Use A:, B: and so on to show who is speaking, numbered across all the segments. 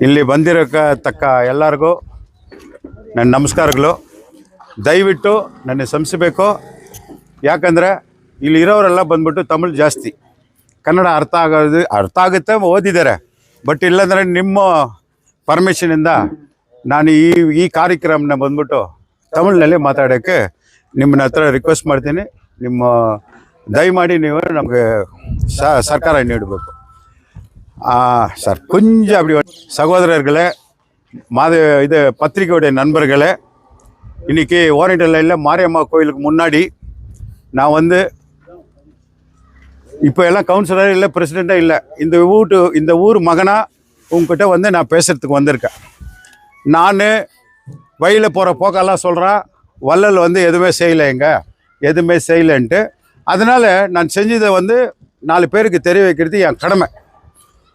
A: ಇಲ್ಲಿ ಬಂದಿರತಕ್ಕ ಎಲ್ಲರಿಗೂ ನನ್ನ ನಮಸ್ಕಾರಗಳು. ದಯವಿಟ್ಟು ನನ್ನ ಕ್ಷಮಿಸಬೇಕು. ಯಾಕಂದರೆ ಇಲ್ಲಿ ಇರೋರೆಲ್ಲ ಬಂದ್ಬಿಟ್ಟು ತಮಿಳು ಜಾಸ್ತಿ, ಕನ್ನಡ ಅರ್ಥ ಆಗುತ್ತೆ, ಓದಿದ್ದಾರೆ. ಬಟ್ ಇಲ್ಲಾಂದರೆ ನಿಮ್ಮ ಪರ್ಮಿಷನಿಂದ ನಾನು ಈ ಕಾರ್ಯಕ್ರಮನ ಬಂದ್ಬಿಟ್ಟು ತಮಿಳಿನಲ್ಲಿ ಮಾತಾಡೋಕ್ಕೆ ನಿಮ್ಮನ್ನ ಹತ್ರ ರಿಕ್ವೆಸ್ಟ್ ಮಾಡ್ತೀನಿ. ನಿಮ್ಮ ದಯಮಾಡಿ ನೀವು ನಮಗೆ ಸರ್ಕಾರ ನೀಡಬೇಕು சார். கொஞ்சம் அப்படி சகோதரர்களே, இது பத்திரிக்கையுடைய நண்பர்களே, இன்றைக்கி ஓரண்டல் லைனில் மாரியம்மா கோயிலுக்கு முன்னாடி நான் வந்து இப்போ எல்லாம் கவுன்சிலர் இல்லை, பிரசிடெண்ட்டாக இல்லை, இந்த ஊர் மகனாக உங்ககிட்ட வந்து நான் பேசுகிறதுக்கு வந்திருக்கேன். நான் வழியில் போகிற போக்கெல்லாம் சொல்கிறேன், வள்ளல் வந்து எதுவுமே செய்யலைன்ட்டு. அதனால் நான் செஞ்சதை வந்து 4 பேருக்கு தெரிய வைக்கிறது என் கடமை.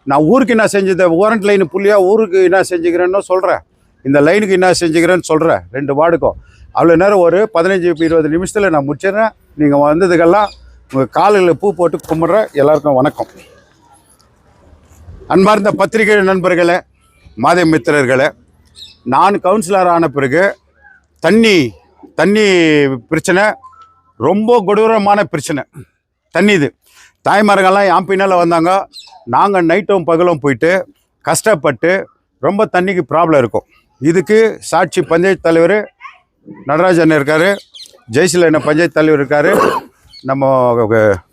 A: நான் ஊருக்கு என்ன செஞ்சதை ஓரண்ட் லைனு புள்ளியாக ஊருக்கு என்ன செஞ்சுக்கிறேன்னு சொல்கிறேன், இந்த லைனுக்கு என்ன செஞ்சுக்கிறேன்னு சொல்கிறேன். 2 வார்டுக்கும் அவ்வளோ நேரம் ஒரு 15-20 நிமிஷத்தில் நான் முடிச்சிடுறேன். நீங்கள் வந்ததுக்கெல்லாம் உங்கள் காலில் பூ போட்டு கும்பிட்றேன். எல்லாருக்கும் வணக்கம். அன்பார்ந்த பத்திரிகை நண்பர்களே, மாத மித்திரர்களே, நான் கவுன்சிலர் ஆன பிறகு தண்ணி பிரச்சனை ரொம்ப கொடூரமான பிரச்சனை. தண்ணி இது தாய்மார்கள்லாம் என் பின்னால் வந்தாங்க. நாங்கள் நைட்டும் பகலும் போயிட்டு கஷ்டப்பட்டு ரொம்ப தண்ணிக்கு ப்ராப்ளம் இருக்கும். இதுக்கு சாட்சி பஞ்சாயத்து தலைவர் நடராஜன் இருக்கார், ஜெயசீலன் பஞ்சாயத்து தலைவர் இருக்கார், நம்ம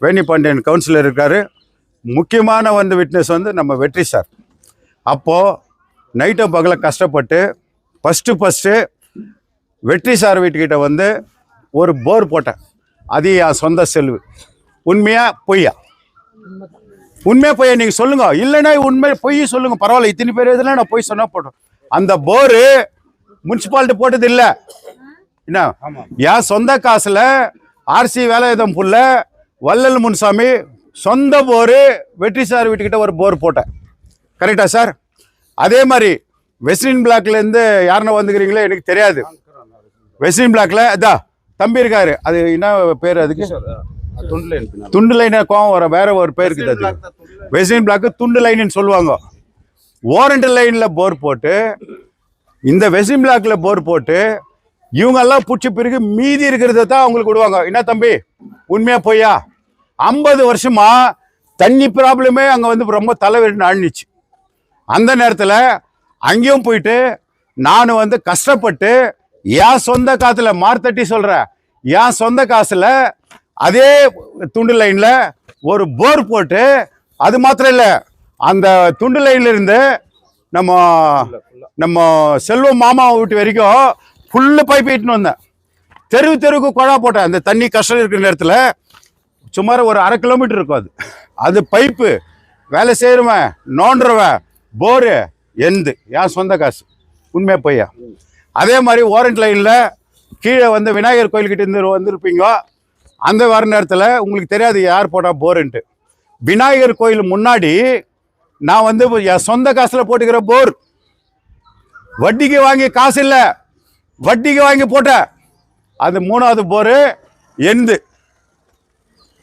A: வேணி பாண்டியன் கவுன்சிலர் இருக்கார், முக்கியமான விட்னஸ் நம்ம வெற்றி சார். அப்போது நைட்டும் பகலை கஷ்டப்பட்டு ஃபஸ்ட்டு வெற்றி சார் வீட்டுக்கிட்ட ஒரு போர் போட்டேன். அது என் சொந்த செலவு. உண்மையா பொய்யா? உண்மையாக பொய்யா நீங்கள் சொல்லுங்கள். இல்லைன்னா உண்மை பொய் சொல்லுங்கள், பரவாயில்ல. இத்தனை பேர் இதில் நான் பொய் சொன்னால் போட்டோம். அந்த போரு முனிசிபாலிட்டி போட்டது இல்லை, என்ன என் சொந்த காசில் ஆர்சி வேலாயுதம் புள்ள வள்ளல் முன்சாமி சொந்த போரு வெற்றி சார் வீட்டுக்கிட்ட ஒரு போர் போட்டேன். கரெக்டா சார்? அதே மாதிரி வெஸ்டின் பிளாக்லேருந்து யாருன்னா வந்துக்கிறீங்களே எனக்கு தெரியாது. வெஸ்டின் பிளாக்ல அதான் தம்பி இருக்காரு, அது என்ன பேர்? அதுக்கு துண்டு லைன் கோவம் வர வேற ஒரு பேர் இருக்குது. அது வெஸ்டின் பிளாக் துண்டு லைன்னு சொல்லுவாங்க. ஓரண்டல் லைன்ல போர் போட்டு இந்த வெஸ்டின் பிளாக்ல போர் போட்டு இவங்கெல்லாம் பிடிச்ச பிறகு மீதி இருக்கிறத தான் அவங்களுக்கு விடுவாங்க. என்ன தம்பி, உண்மையா பொய்யா? 50 வருஷமா தண்ணி ப்ராப்ளமே அங்கே ரொம்ப தலைவரின்னு ஆழ்ந்துச்சு. அந்த நேரத்தில் அங்கேயும் போயிட்டு நான் கஷ்டப்பட்டு என் சொந்த காசுல மார்த்தட்டி சொல்கிறேன், என் சொந்த காசுல அதே துண்டு லைன்ல ஒரு போர் போட்டு, அது மாத்திரம் இல்லை, அந்த துண்டு லைன்ல இருந்து நம்ம செல்வம் மாமா வீட்டு வரைக்கும் ஃபுல்லு பைப் இட்டுன்னு வந்தேன். தெருவுக்கு குழா போட்டேன். அந்த தண்ணி கஷ்டம் இருக்கிற நேரத்தில் சுமார் ஒரு 1/2 கிலோமீட்டர் இருக்கும். அது பைப்பு வேலை செய்கிறவன் நோண்டுறவன் போரு என் சொந்த காசு. உண்மையா பொய்யா? அதே மாதிரி ஓரண்ட் லைனில் கீழே விநாயகர் கோயில்கிட்ட இருந்து வந்திருப்பீங்க. அந்த வர நேரத்தில் உங்களுக்கு தெரியாது யார் போட்டால் போருன்ட்டு. விநாயகர் கோயில் முன்னாடி நான் என் சொந்த காசில் போட்டுக்கிற போர், வட்டிக்கு வாங்கி காசு இல்லை, வட்டிக்கு வாங்கி போட்டேன். அது 3வது போரு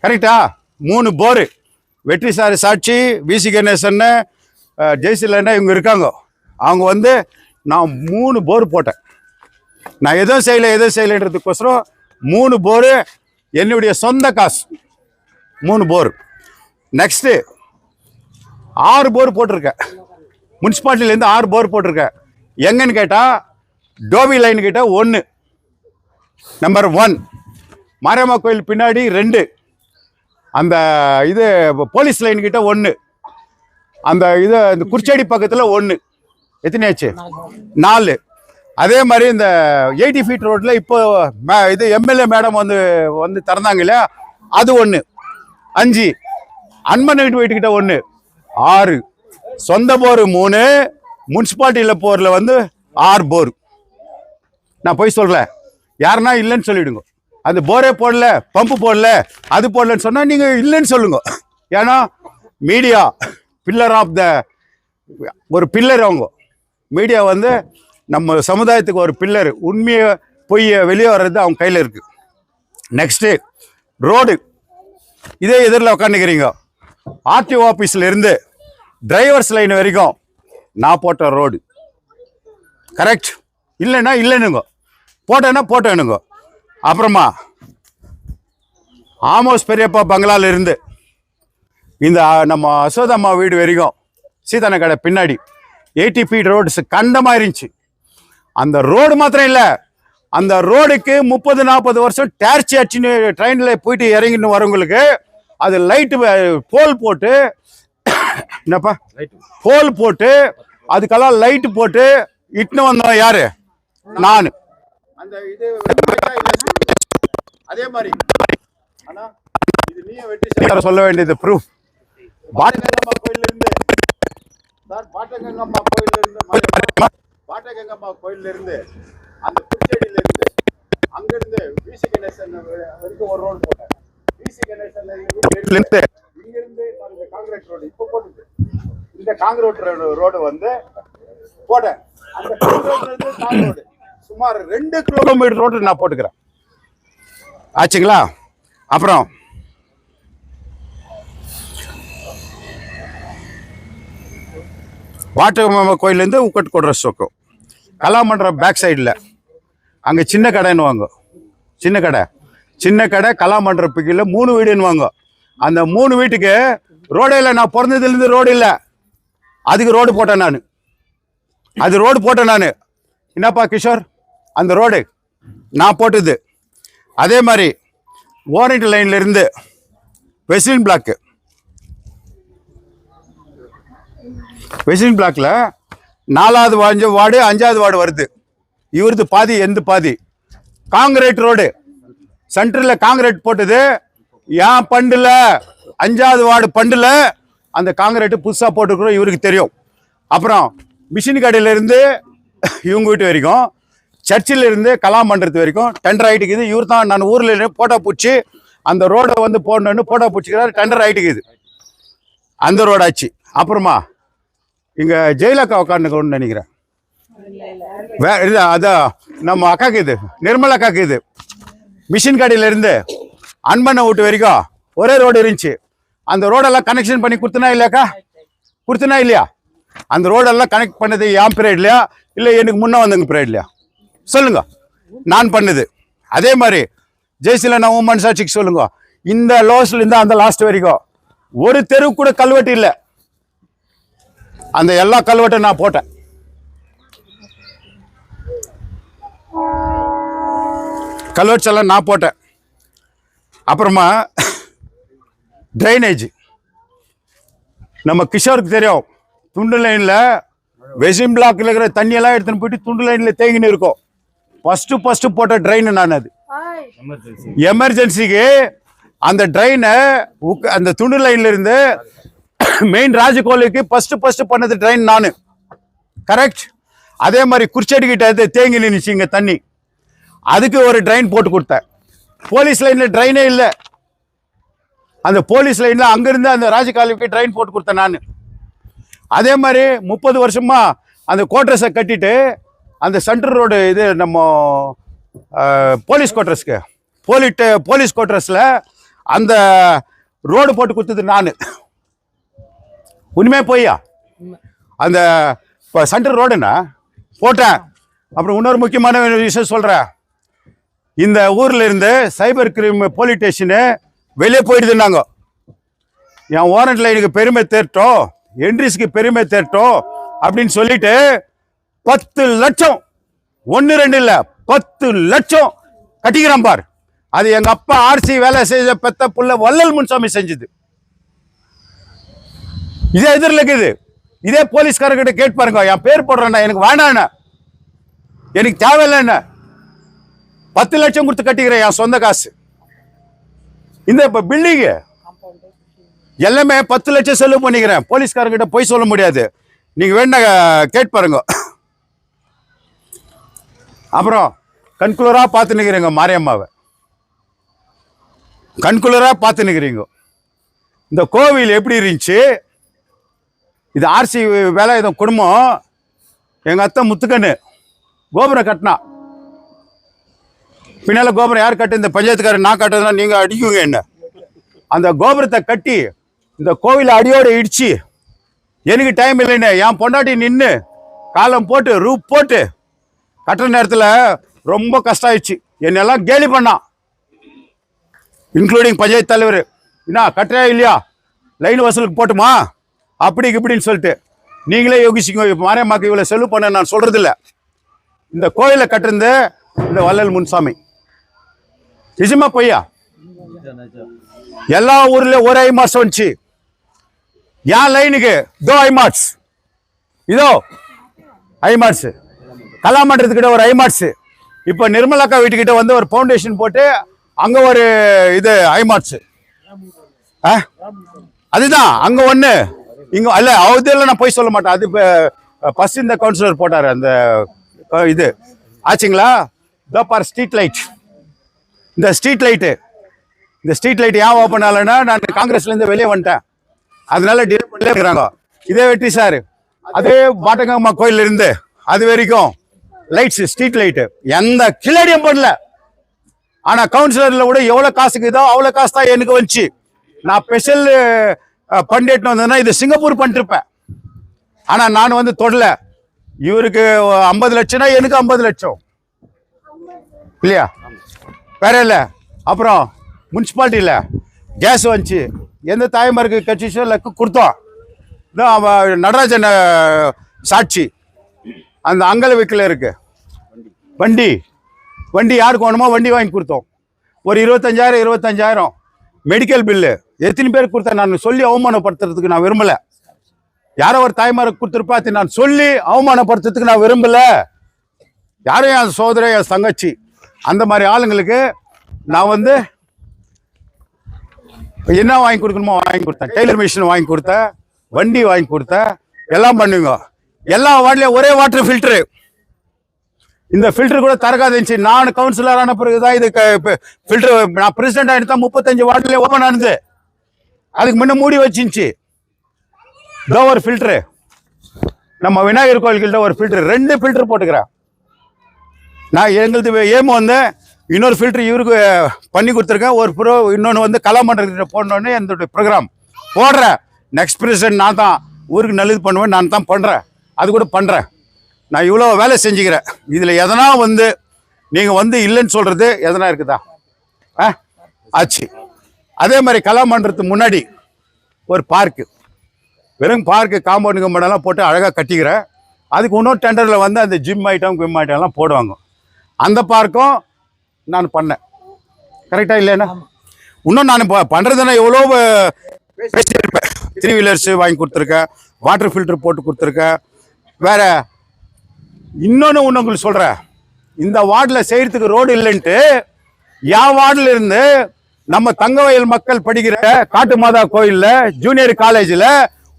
A: கரெக்டா? 3 போரு. வெற்றி சார் சாட்சி, விசி கணேசன், ஜெயசீலன் இவங்க இருக்காங்க. அவங்க நான் 3 போர் போட்டேன். நான் எதுவும் செய்யலைன்றதுக்கோசரம் 3 போரு என்னுடைய சொந்த காசு. 3 போர். நெக்ஸ்ட்டு 6 போர் போட்டிருக்கேன். முனிசிபாலிட்டிலேருந்து 6 போர் போட்டிருக்கேன். எங்கன்னு கேட்டால் டோபி லைன் கிட்ட 1, நம்பர் 1. மாரியம்மா கோயில் பின்னாடி 2, அந்த போலீஸ் லைன் கிட்ட 1, அந்த குர்ச்சேடி பக்கத்தில் 1. எத்தனை ஆச்சு? 4. அதே மாதிரி இந்த 80 ஃபீட் ரோட்டில் இப்போ எம்எல்ஏ மேடம் திறந்தாங்க இல்லையா, அது 1. 5. அன்மன் வீட்டுக்கிட்ட 1. 6. சொந்த போர் 3, முனிசிபாலிட்டியில் போரில் 6 போர். நான் போய் சொல்கிறேன், யாருன்னா இல்லைன்னு சொல்லிவிடுங்க. அந்த போரே போடல, பம்பு போடல, அது போடலன்னு சொன்னால் நீங்கள் இல்லைன்னு சொல்லுங்க. ஏன்னா மீடியா பில்லர் ஆஃப் ஒரு பில்லர். அவங்க மீடியா நம்ம சமுதாயத்துக்கு ஒரு பில்லர். உண்மையை பொய்யை வெளியே வர்றது அவங்க கையில் இருக்குது. Next road. இதே எதிரில் உட்காந்துக்கிறீங்க. ஆர்டிஓ ஆஃபீஸில் இருந்து டிரைவர்ஸ் லைன் வரைக்கும் நான் போட்ட ரோடு. கரெக்ட்? இல்லைன்னா இல்லைன்னுங்க, போட்டேன்னா போட்டேனுங்க. அப்புறமா ஆமோஸ் பெரியப்பா பங்களால இருந்து இந்த நம்ம அசோதம்மா வீடு வரைக்கும் சீதான கடை பின்னாடி 80 feet ரோட்ஸ் கண்டமாக இருந்துச்சு. அந்த ரோடு மாத்திரம் இல்லை, அந்த ரோடுக்கு 30-40 வருஷம் டேர்ச்சி அடிச்சுன்னு ட்ரெயினில் போயிட்டு இறங்கின்னு வரவங்களுக்கு அது லைட்டு போல் போட்டு, என்னப்பா போல் போட்டு அதுக்கெல்லாம் லைட்டு போட்டு இட்டுன்னு வந்தோம். யாரு? நான். அந்த இது அதே மாதிரி சொல்ல வேண்டியது ப்ரூஃப். பாட்டகங்கம்மா கோயில்ல இருந்து அந்த புச்சேடியில இருந்து அங்கிருந்து விசி கணேசன் வரைக்கும் ஒரு ரோடு போட்டேன். விசி கணேசன் இங்கிருந்து காங்கிரீட் ரோடு இப்ப போட்டுது. இந்த காங்கிரீட் ரோடு வந்து போட்டேன். அந்த ரோடு சுமார் 2 கிலோமீட்டர் ரோடு நான் போட்டுக்கிறேன். ஆச்சுங்களா? அப்புறம் வாட்டகம்மா கோயிலேருந்து உக்கட் கொடுற சோக்கம் கலாமண்டபம் பேக் சைடில் அங்கே சின்ன கடைன்னு வாங்க. சின்ன கடை கலாமண்டபத்துக்குள்ள 3 வீடுன்னு வாங்க. அந்த 3 வீட்டுக்கு ரோடே இல்லை. நான் பிறந்ததுலேருந்து ரோடு இல்லை. அதுக்கு ரோடு போட்டேன் நான். என்னப்பா கிஷோர், அந்த ரோடு நான் போட்டது. அதே மாதிரி ஓரண்ட் லைன்ல இருந்து வெஸ்டின் பிளாக், வெஸ்டின் பிளாக்ல 4வது வார்டு 5வது வார்டு வருது. இவருது பாதி, எந்த பாதி. காங்கிரீட் ரோடு சென்டரில் காங்கிரீட் போட்டது. ஏன் பண்டுல 5வது வார்டு பண்டுல அந்த காங்கிரீட் புதுசாக போட்டுக்கிறோம், இவருக்கு தெரியும். அப்புறம் மிஷின் கடையிலேருந்து இவங்க வீட்டு வரைக்கும், சர்ச்சில் இருந்து கலாமண்டபத்து வரைக்கும் டெண்டர் ஆகிட்டுக்குது. இவர் தான் நான் ஊரில் போட்டோ பிடிச்சி அந்த ரோடை வந்து போடணுன்னு போட்டோ பிடிச்சிக்கிறாரு. டெண்டர் ஆகிட்டுக்குது, அந்த ரோடு ஆச்சு. அப்புறமா இங்கே ஜெயலலிதா உட்காந்துக்கணும்னு நினைக்கிறேன். அதான் நம்ம அக்காக்கு இது, நிர்மலா அக்காக்கு இது. மிஷின் கடையிலேருந்து அன்பண்ண வீட்டு வரைக்கும் ஒரே ரோடு இருந்துச்சு. அந்த ரோடெல்லாம் கனெக்ஷன் பண்ணி கொடுத்தனா இல்லையாக்கா? கொடுத்தனா இல்லையா? அந்த ரோடெல்லாம் கனெக்ட் பண்ணது என் பீரியட்லையா இல்லை எனக்கு முன்னே வந்தவங்க பீரியட்லையா? சொல்லுங்க. நான் பண்ணது. அதே மாதிரி ஜெயசீலன் உமன் சாட்சிக்கு சொல்லுங்க. இந்த லோஸ்ல இருந்து அந்த லாஸ்ட் வரைக்கும் ஒரு தெரு கூட கல்வெட்டு இல்லை. அந்த எல்லா கல்வெட்டும் நான் போட்டேன். கல்வெட்ஸ் எல்லாம் நான் போட்டேன். அப்புறமா ட்ரைனேஜ் நம்ம கிஷோருக்கு தெரியும். துண்டு லைனில் வெசிம் பிளாக்ல இருக்கிற தண்ணியெல்லாம் எடுத்துன்னு போயிட்டு துண்டு லைனில் தேங்கின்னு இருக்கும். ஃபர்ஸ்ட் போட்ட ட்ரெயின் நான். அது எமர்ஜென்சிக்கு அந்த ட்ரெயினை அந்த துண்டு லைன்ல இருந்து மெயின் ராஜகோலுக்கு ஃபர்ஸ்ட் பண்ணது ட்ரெயின் நான். கரெக்ட்? அதே மாதிரி குறிச்சேடி கிட்ட தேங்கி நின்றுச்சு இங்கே தண்ணி. அதுக்கு ஒரு ட்ரெயின் போட்டு கொடுத்தேன். போலீஸ் லைன்ல ட்ரெயினே இல்லை. அந்த போலீஸ் லைன்ல அங்கிருந்து அந்த ராஜகாலுக்கு ட்ரெயின் போட்டு கொடுத்தேன் நான். அதே மாதிரி 30 வருஷமா அந்த கோட்ரஸை கட்டிட்டு அந்த சென்ட்ரல் ரோடு இது நம்ம போலீஸ் கோட்ரஸ்க்கு போலீஸ் கோட்ரஸில் அந்த ரோடு போட்டு கொடுத்தது நான். உண்மையே போய்யா? அந்த சென்ட்ரல் ரோடுன்னா போட்டேன். அப்புறம் இன்னொரு முக்கியமான விஷயம் சொல்கிறேன். இந்த ஊரில் இருந்து சைபர் கிரைம் போலீஸ் ஸ்டேஷனு வெளியே போயிடுதுன்னாங்க. என் வாரண்ட் லைனுக்கு பெருமை தேர்ட்டோம், என்ட்ரிஸ்க்கு பெருமை தேர்ட்டோம் அப்படின்னு சொல்லிட்டு 10 லட்சம், 1-2 இல்லை 10 லட்சம் கட்டிக்கிறான் பார். அது எங்க அப்பா ஆர்சி வேலை செய்த பெத்த புள்ள வள்ளல் முன்சாமி செஞ்சது. இதே எதிரில் இருக்குது. இதே போலீஸ்காரர்கிட்ட கேட்டு பாருங்க. என் பேர் போடுறேன்னா எனக்கு வேணாண்ண, எனக்கு தேவையில்லைண்ண. 10 லட்சம் கொடுத்து கட்டிக்கிறேன் என் சொந்த காசு. இந்த இப்ப பில்டிங்கு எல்லாமே 10 லட்சம் செலவு பண்ணிக்கிறேன். போலீஸ்காரர்கிட்ட போய் சொல்ல முடியாது. நீங்க வேணா கேட்டு பாருங்க. அப்புறம் கண்குளரா பார்த்து நிற்கிறீங்க மாரியம்மாவை, கண்குளரா பார்த்து நிற்கிறீங்க. இந்த கோவில் எப்படி இருந்துச்சு? இது ஆர்சி வேலை இதை குடும்பம். எங்கள் அத்தை முத்துக்கண்ணு கோபுரம் கட்டினா. பின்னால் கோபுரம் யார் கட்டு? இந்த பஞ்சாயத்துக்காரர் நான் கட்டுறதுனா நீங்கள் அடிக்குங்க என்ன. அந்த கோபுரத்தை கட்டி இந்த கோவிலை அடியோடு இடிச்சு எனக்கு டைம் இல்லைன்னு என் பொண்டாட்டி நின்று காலம் போட்டு ரூப் போட்டு கட்டுற நேரத்தில் ரொம்ப கஷ்டம் ஆயிடுச்சு. என்னெல்லாம் கேலி பண்ணான், இன்க்ளூடிங் பஞ்சாயத்து தலைவர். என்ன கட்டுறா இல்லையா, லைன் வசூலுக்கு போட்டுமா அப்படி இப்படின்னு சொல்லிட்டு நீங்களே யோகிச்சிங்க. இப்போ மாரியம்மாக்கு இவ்வளோ செலவு பண்ண நான் சொல்கிறதில்ல. இந்த கோயிலை கட்டுறது இந்த வள்ளல் முன்சாமி. நிஜமா பொய்யா? எல்லா ஊர்லேயும் ஒரு ஐமாட்ஸ் வந்துச்சு. என் லைனுக்கு இதோ ஐமாட்ஸ், இதோ ஐமாட்ஸ். கலாமன்றத்துக்கிட்ட ஒரு ஐமாட்ஸ். இப்போ நிர்மலாக்கா வீட்டுக்கிட்ட வந்து ஒரு ஃபவுண்டேஷன் போட்டு அங்கே ஒரு இது ஐமாட்ஸ். அதுதான் அங்கே ஒன்று, இங்கே அல்ல அவதில் நான் போய் சொல்ல மாட்டேன். அது இப்போ ஃபர்ஸ்ட் இந்த கவுன்சிலர் போட்டார் அந்த இது ஆச்சுங்களா. இதோ பார் ஸ்ட்ரீட் லைட். இந்த ஸ்ட்ரீட் லைட் ஏன் ஓப்பன் ஆகலைன்னா நான் காங்கிரஸ்லேருந்து வெளியே வந்துட்டேன், அதனால டிலே பண்ணிக்கிறாங்க. இதே வெற்றி சார் அதே பாட்டங்கம்மா கோயில் இருந்து அது வரைக்கும் லைட்ஸ் ஸ்ட்ரீட் லைட்டு எந்த கிளடியும் பண்ணல. ஆனா கவுன்சிலர்ல கூட எவ்வளவு காசுக்குதோ அவ்வளவு காசு தான் எனக்கு வந்துச்சு. நான் ஸ்பெஷல் பண்ணிட்டு வந்தேன்னா இது சிங்கப்பூர் பண்ணிருப்பேன். ஆனா நான் வந்து தொடல. இவருக்கு 50 லட்சம்னா எனக்கு 50 லட்சம் இல்லையா, வேற இல்ல. அப்புறம் முனிசிபாலிட்டியில கேஸ் வந்துச்சு, எந்த தாய்மாருக்கு கட்சிச்சோ கொடுத்தோம். நடராஜன் சாட்சி அந்த அங்கல வீட்டில் இருக்கு. வண்டி யாருக்கு வேணுமோ வண்டி வாங்கி கொடுத்தோம். ஒரு 25,000 மெடிக்கல் பில்லு எத்தனை பேருக்கு கொடுத்தேன். நான் சொல்லி அவமானப்படுத்துறதுக்கு நான் விரும்பல. யாரோ ஒரு தாய்மாருக்கு கொடுத்துருப்பா, நான் சொல்லி அவமானப்படுத்துறதுக்கு நான் விரும்பல. யாரும் என் சோதரை என் தங்கச்சி அந்த மாதிரி ஆளுங்களுக்கு நான் வந்து என்ன வாங்கி கொடுக்கணுமோ வாங்கி கொடுத்தேன். டெய்லர் மிஷின் வாங்கி கொடுத்தேன், வண்டி வாங்கி கொடுத்தேன், எல்லாம் பண்ணுங்க. எல்லா வார்டுலயும் ஒரே வாட்டர் ஃபில்டரு. இந்த ஃபில்டர் கூட திறக்காதுச்சு. நான் கவுன்சிலர் ஆன பிறகுதான் இது ஃபில்டர். நான் பிரசிடென்ட் ஆகிட்டு தான் 35 வார்டுல ஓப்பன் ஆனது. அதுக்கு முன்ன மூடி வச்சிருந்துச்சு. இதோ ஒரு ஃபில்டரு, நம்ம விநாயகர் கோயில்கிட்ட ஒரு ஃபில்டர், 2 ஃபில்டர் போட்டுக்கிறேன். நான் எங்களுக்கு ஏம் வந்து இன்னொரு ஃபில்டர் இவருக்கு பண்ணி கொடுத்துருக்கேன். ஒரு இன்னொன்று வந்து கலாமன்றத்திட்ட போடணுன்னு என்னுடைய ப்ரோக்ராம் போடுறேன். நெக்ஸ்ட் பிரசிடென்ட் நான் தான், ஊருக்கு நல்லது பண்ணுவேன், நான் தான் பண்ணுறேன். அது கூட பண்ணுறேன். நான் இவ்வளோ வேலை செஞ்சுக்கிறேன். இதில் எதனா வந்து நீங்கள் வந்து இல்லைன்னு சொல்கிறது எதனா இருக்குதா? ஆச்சு. அதே மாதிரி கலாமன்றத்துக்கு முன்னாடி ஒரு பார்க்கு, வெறும் பார்க்கு காம்பவுண்டு கம்பெனெல்லாம் போட்டு அழகாக கட்டிக்கிறேன். அதுக்கு இன்னொரு டெண்டரில் வந்து அந்த ஜிம் ஐட்டம் ஐட்டம்லாம் போடுவாங்க. அந்த பார்க்கும் நான் பண்ணேன். கரெக்டாக இல்லைன்னா இன்னும் நான் பண்ணுறதுன்னா எவ்வளோ பேசியிருப்பேன். 3 வீலர்ஸ் வாங்கி கொடுத்துருக்கேன், வாட்டர் ஃபில்டர் போட்டு கொடுத்துருக்கேன். வேற இன்னொன்று உங்களுக்கு சொல்கிறேன், இந்த வார்டில் செய்கிறதுக்கு ரோடு இல்லைன்ட்டு என் வார்டில் இருந்து நம்ம தங்கவயல் மக்கள் படிக்கிற காட்டு மாதா கோயிலில் ஜூனியர் காலேஜில்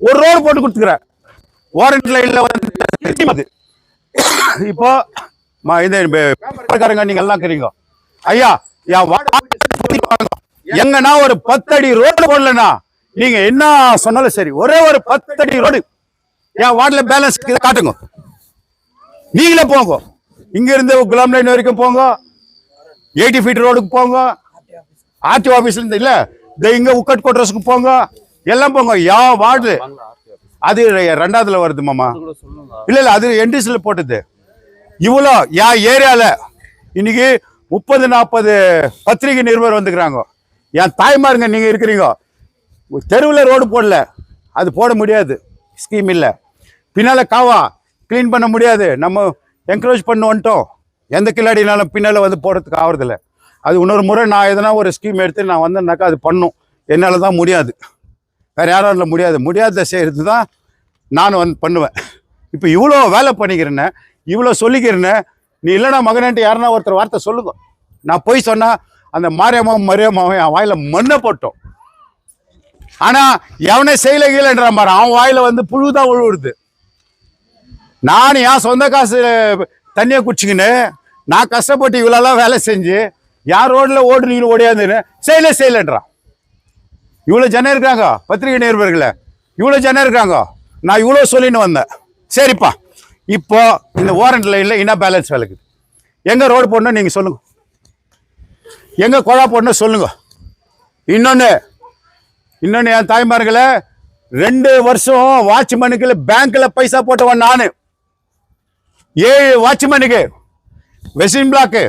A: ஒரு ரோடு போட்டு கொடுத்துக்கிறேன். வாரண்ட் லைனில் வந்து இப்போ இந்த நீங்க எல்லாம் இருக்கிறீங்க ஐயா, எங்கன்னா ஒரு 10 அடி ரோடு போடலன்னா நீங்க என்ன சொன்னாலும் சரி, ஒரே ஒரு 10 அடி ரோடு என் வார்டில் பேலன்ஸ் காட்டுங்க. நீங்களே போங்க, இங்க இருந்து குலாம் லைன் வரைக்கும் போங்க, 80 ஃபீட் ரோடுக்கு போங்க, ஆர்டிஓ ஆபீஸ்ல இருந்து இல்ல இங்க உக்கட் கோட்ரஸ்க்கு போங்க, எல்லாம் போங்க. யா வார்டு அது 2வதுல வருது மாமா. இல்ல அது என்டிஸ்ல போட்டது. இவ்வளோ என் ஏரியால இன்னைக்கு 30-40 பத்திரிகை நிருபர் வந்துக்கிறாங்க. என் தாய்மாருங்க நீங்க இருக்கிறீங்க. தெருவில் ரோடு போடல, அது போட முடியாது, ஸ்கீம் இல்லை. பின்னால காவா கிளீன் பண்ண முடியாது, நம்ம என்கரேஜ் பண்ண வந்துட்டோம். எந்த கில்லாடினாலும் பின்னால வந்து போடுறதுக்கு ஆகிறதில்ல. அது இன்னொரு முறை நான் எதனா ஒரு ஸ்கீம் எடுத்து நான் வந்தேன்னாக்கா அது பண்ணும். என்னால் தான் முடியாது, வேற யாரால முடியாத செய்கிறது தான் நான் வந்து பண்ணுவேன். இப்போ இவ்வளோ வேலை பண்ணிக்கிறேன்னு, இவ்வளோ சொல்லிக்கிறேன்னு, நீ இல்லைனா மகனன்ட்டு யாருன்னா ஒருத்தர் வார்த்தை சொல்லுங்க. நான் போய் சொன்னால் அந்த மரியாமாவும் என் வாயில மண்ணை போட்டோம். ஆனால் எவனே செய்யல கீழன்றான் பாரு, அவன் வாயில வந்து புழு தான் உழுவுறது. நான் என் சொந்த காசு தண்ணியை குடிச்சிக்கின்னு நான் கஷ்டப்பட்டு இவ்வளோலாம் வேலை செஞ்சு யார் ரோட்டில் ஓடுனீங்கன்னு ஓடியாந்துன்னு செய்யலன்றான். இவ்வளோ ஜனம் இருக்காங்க பத்திரிகை நிருபர்களை, இவ்வளோ ஜனம் இருக்காங்க. நான் இவ்வளோ சொல்லின்னு வந்தேன். சரிப்பா, இப்போ இந்த வாரண்ட் லைனில் என்ன பேலன்ஸ் வேலைக்கு எங்கே ரோடு போடணும் நீங்கள் சொல்லுங்க, எங்கே குழா போடணும் சொல்லுங்க. இன்னொன்று என் தாய்மார்களை 2 வருஷம் வாட்ச்மேனுக்கு பேங்க்ல பைசா போட்டவன் நானு. 7 வாட்ச்மேனுக்கு வெஸ்டின் பிளாக்கு,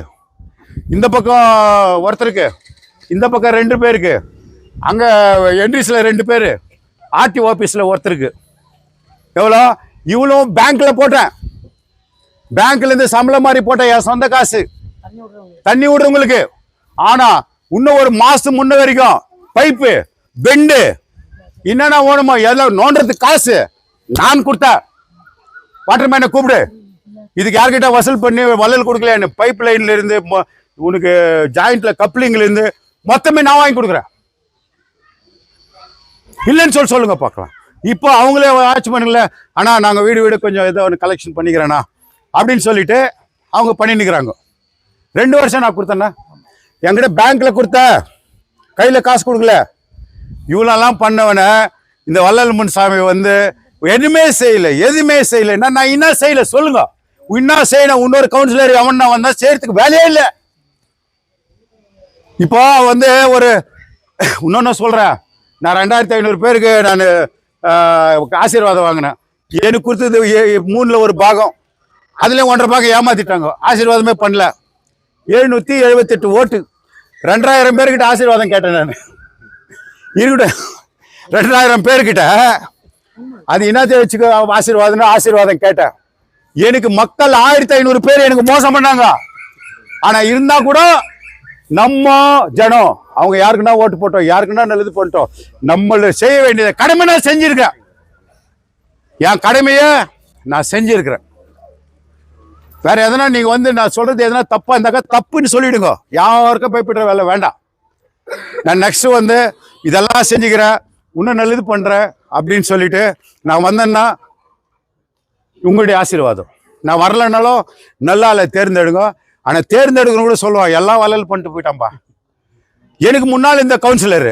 A: இந்த பக்கம் ஒருத்தருக்கு, இந்த பக்கம் 2 பேருக்கு, அங்க என்ட்ரிஸ்ல 2 பேரு, ஆர்டி ஆபீஸ்ல ஒருத்தருக்கு. எவ்வளோ? இவ்வளோ பேங்க்ல போட்டேன். பேங்க்ல இருந்து சம்பளம் மாதிரி போட்டேன், என் சொந்த காசு, தண்ணி விடுறவங்களுக்கு. ஆனா இன்னும் ஒரு மாசம் முன்ன வரைக்கும் பைப்பு பெண்டு என்னென்ன வேணுமோ எல்லாம் நோண்டுறதுக்கு காசு நான் கொடுத்தேன். வாட்டர்மேனை கூப்பிடு, இதுக்கு யார்கிட்ட வசூல் பண்ணி வள்ளல் கொடுக்கல. பைப் லைன்ல இருந்து உனக்கு ஜாயிண்ட்ல கப்ளிங்ல இருந்து மொத்தமே நான் வாங்கி கொடுக்குறேன். இல்லைன்னு சொல்லுங்க பார்க்கலாம். இப்போ அவங்களே வாட்ச்மேனுங்கள, ஆனா நாங்க வீடு வீடு கொஞ்சம் ஏதோ ஒன்று கலெக்ஷன் பண்ணிக்கிறேண்ணா அப்படின்னு சொல்லிட்டு அவங்க பண்ணின்னுக்கிறாங்க. 2 வருஷம் நான் கொடுத்தேன்னா, என்கிட்ட பேங்க்ல கொடுத்த கையில காசு கொடுக்கல. இவ்வளோலாம் பண்ணவன இந்த வள்ளல் முன்சாமி வந்து எதுவுமே செய்யல. நான் என்ன செய்யல சொல்லுங்க? என்ன செய்யணும்? இன்னொரு கவுன்சிலர் அவன் வந்தா செய்யறதுக்கு வேலையே இல்லை. இப்போ வந்து ஒரு இன்னொன்னு சொல்றேன், நான் 2500 பேருக்கு நான் ஆசீர்வாதம் வாங்கினேன். எனக்கு கொடுத்தது 3ல் 1 பாகம், அதுல 1.5 பாகம் ஏமாத்திட்டாங்க. ஆசீர்வாதமே பண்ணல. 778 ஓட்டு, 2000 பேர்கிட்ட ஆசீர்வாதம் கேட்டேன் நான். இருக்கட்டும், 2000 பேர்கிட்ட அது என்னத்தை வச்சுக்கோ ஆசீர்வாதம் கேட்டேன். எனக்கு மக்கள் 1500 பேர் எனக்கு மோசம் பண்ணாங்க. ஆனா இருந்தா கூட நம்ம ஜனம் அவங்க யாருக்குன்னா ஓட்டு போட்டோம், யாருக்குன்னா நல்லது பண்ணிட்டோம். நம்மள செய்ய வேண்டியதை கடமை நான் செஞ்சிருக்கேன். என் கடமையை நான் செஞ்சிருக்கிறேன். வேற எதனா நீங்க வந்து நான் சொல்றது எதனா தப்பா இருந்தாக்கா தப்புன்னு சொல்லிடுங்க. யாருக்கும் பயப்படுற வேலை வேண்டாம். நான் நெக்ஸ்ட் வந்து இதெல்லாம் செஞ்சுக்கிறேன், இன்னும் நல்லது பண்றேன் அப்படின்னு சொல்லிட்டு நான் வந்தேன்னா உங்களுடைய ஆசீர்வாதம். நான் வரலன்னாலும் நல்லா இல்லை தேர்ந்தெடுங்க. ஆனா தேர்ந்தெடுக்கணும் கூட சொல்லுவான், எல்லாம் வள்ளல் பண்ணிட்டு போயிட்டான்பா. எனக்கு முன்னால் இந்த கவுன்சிலர்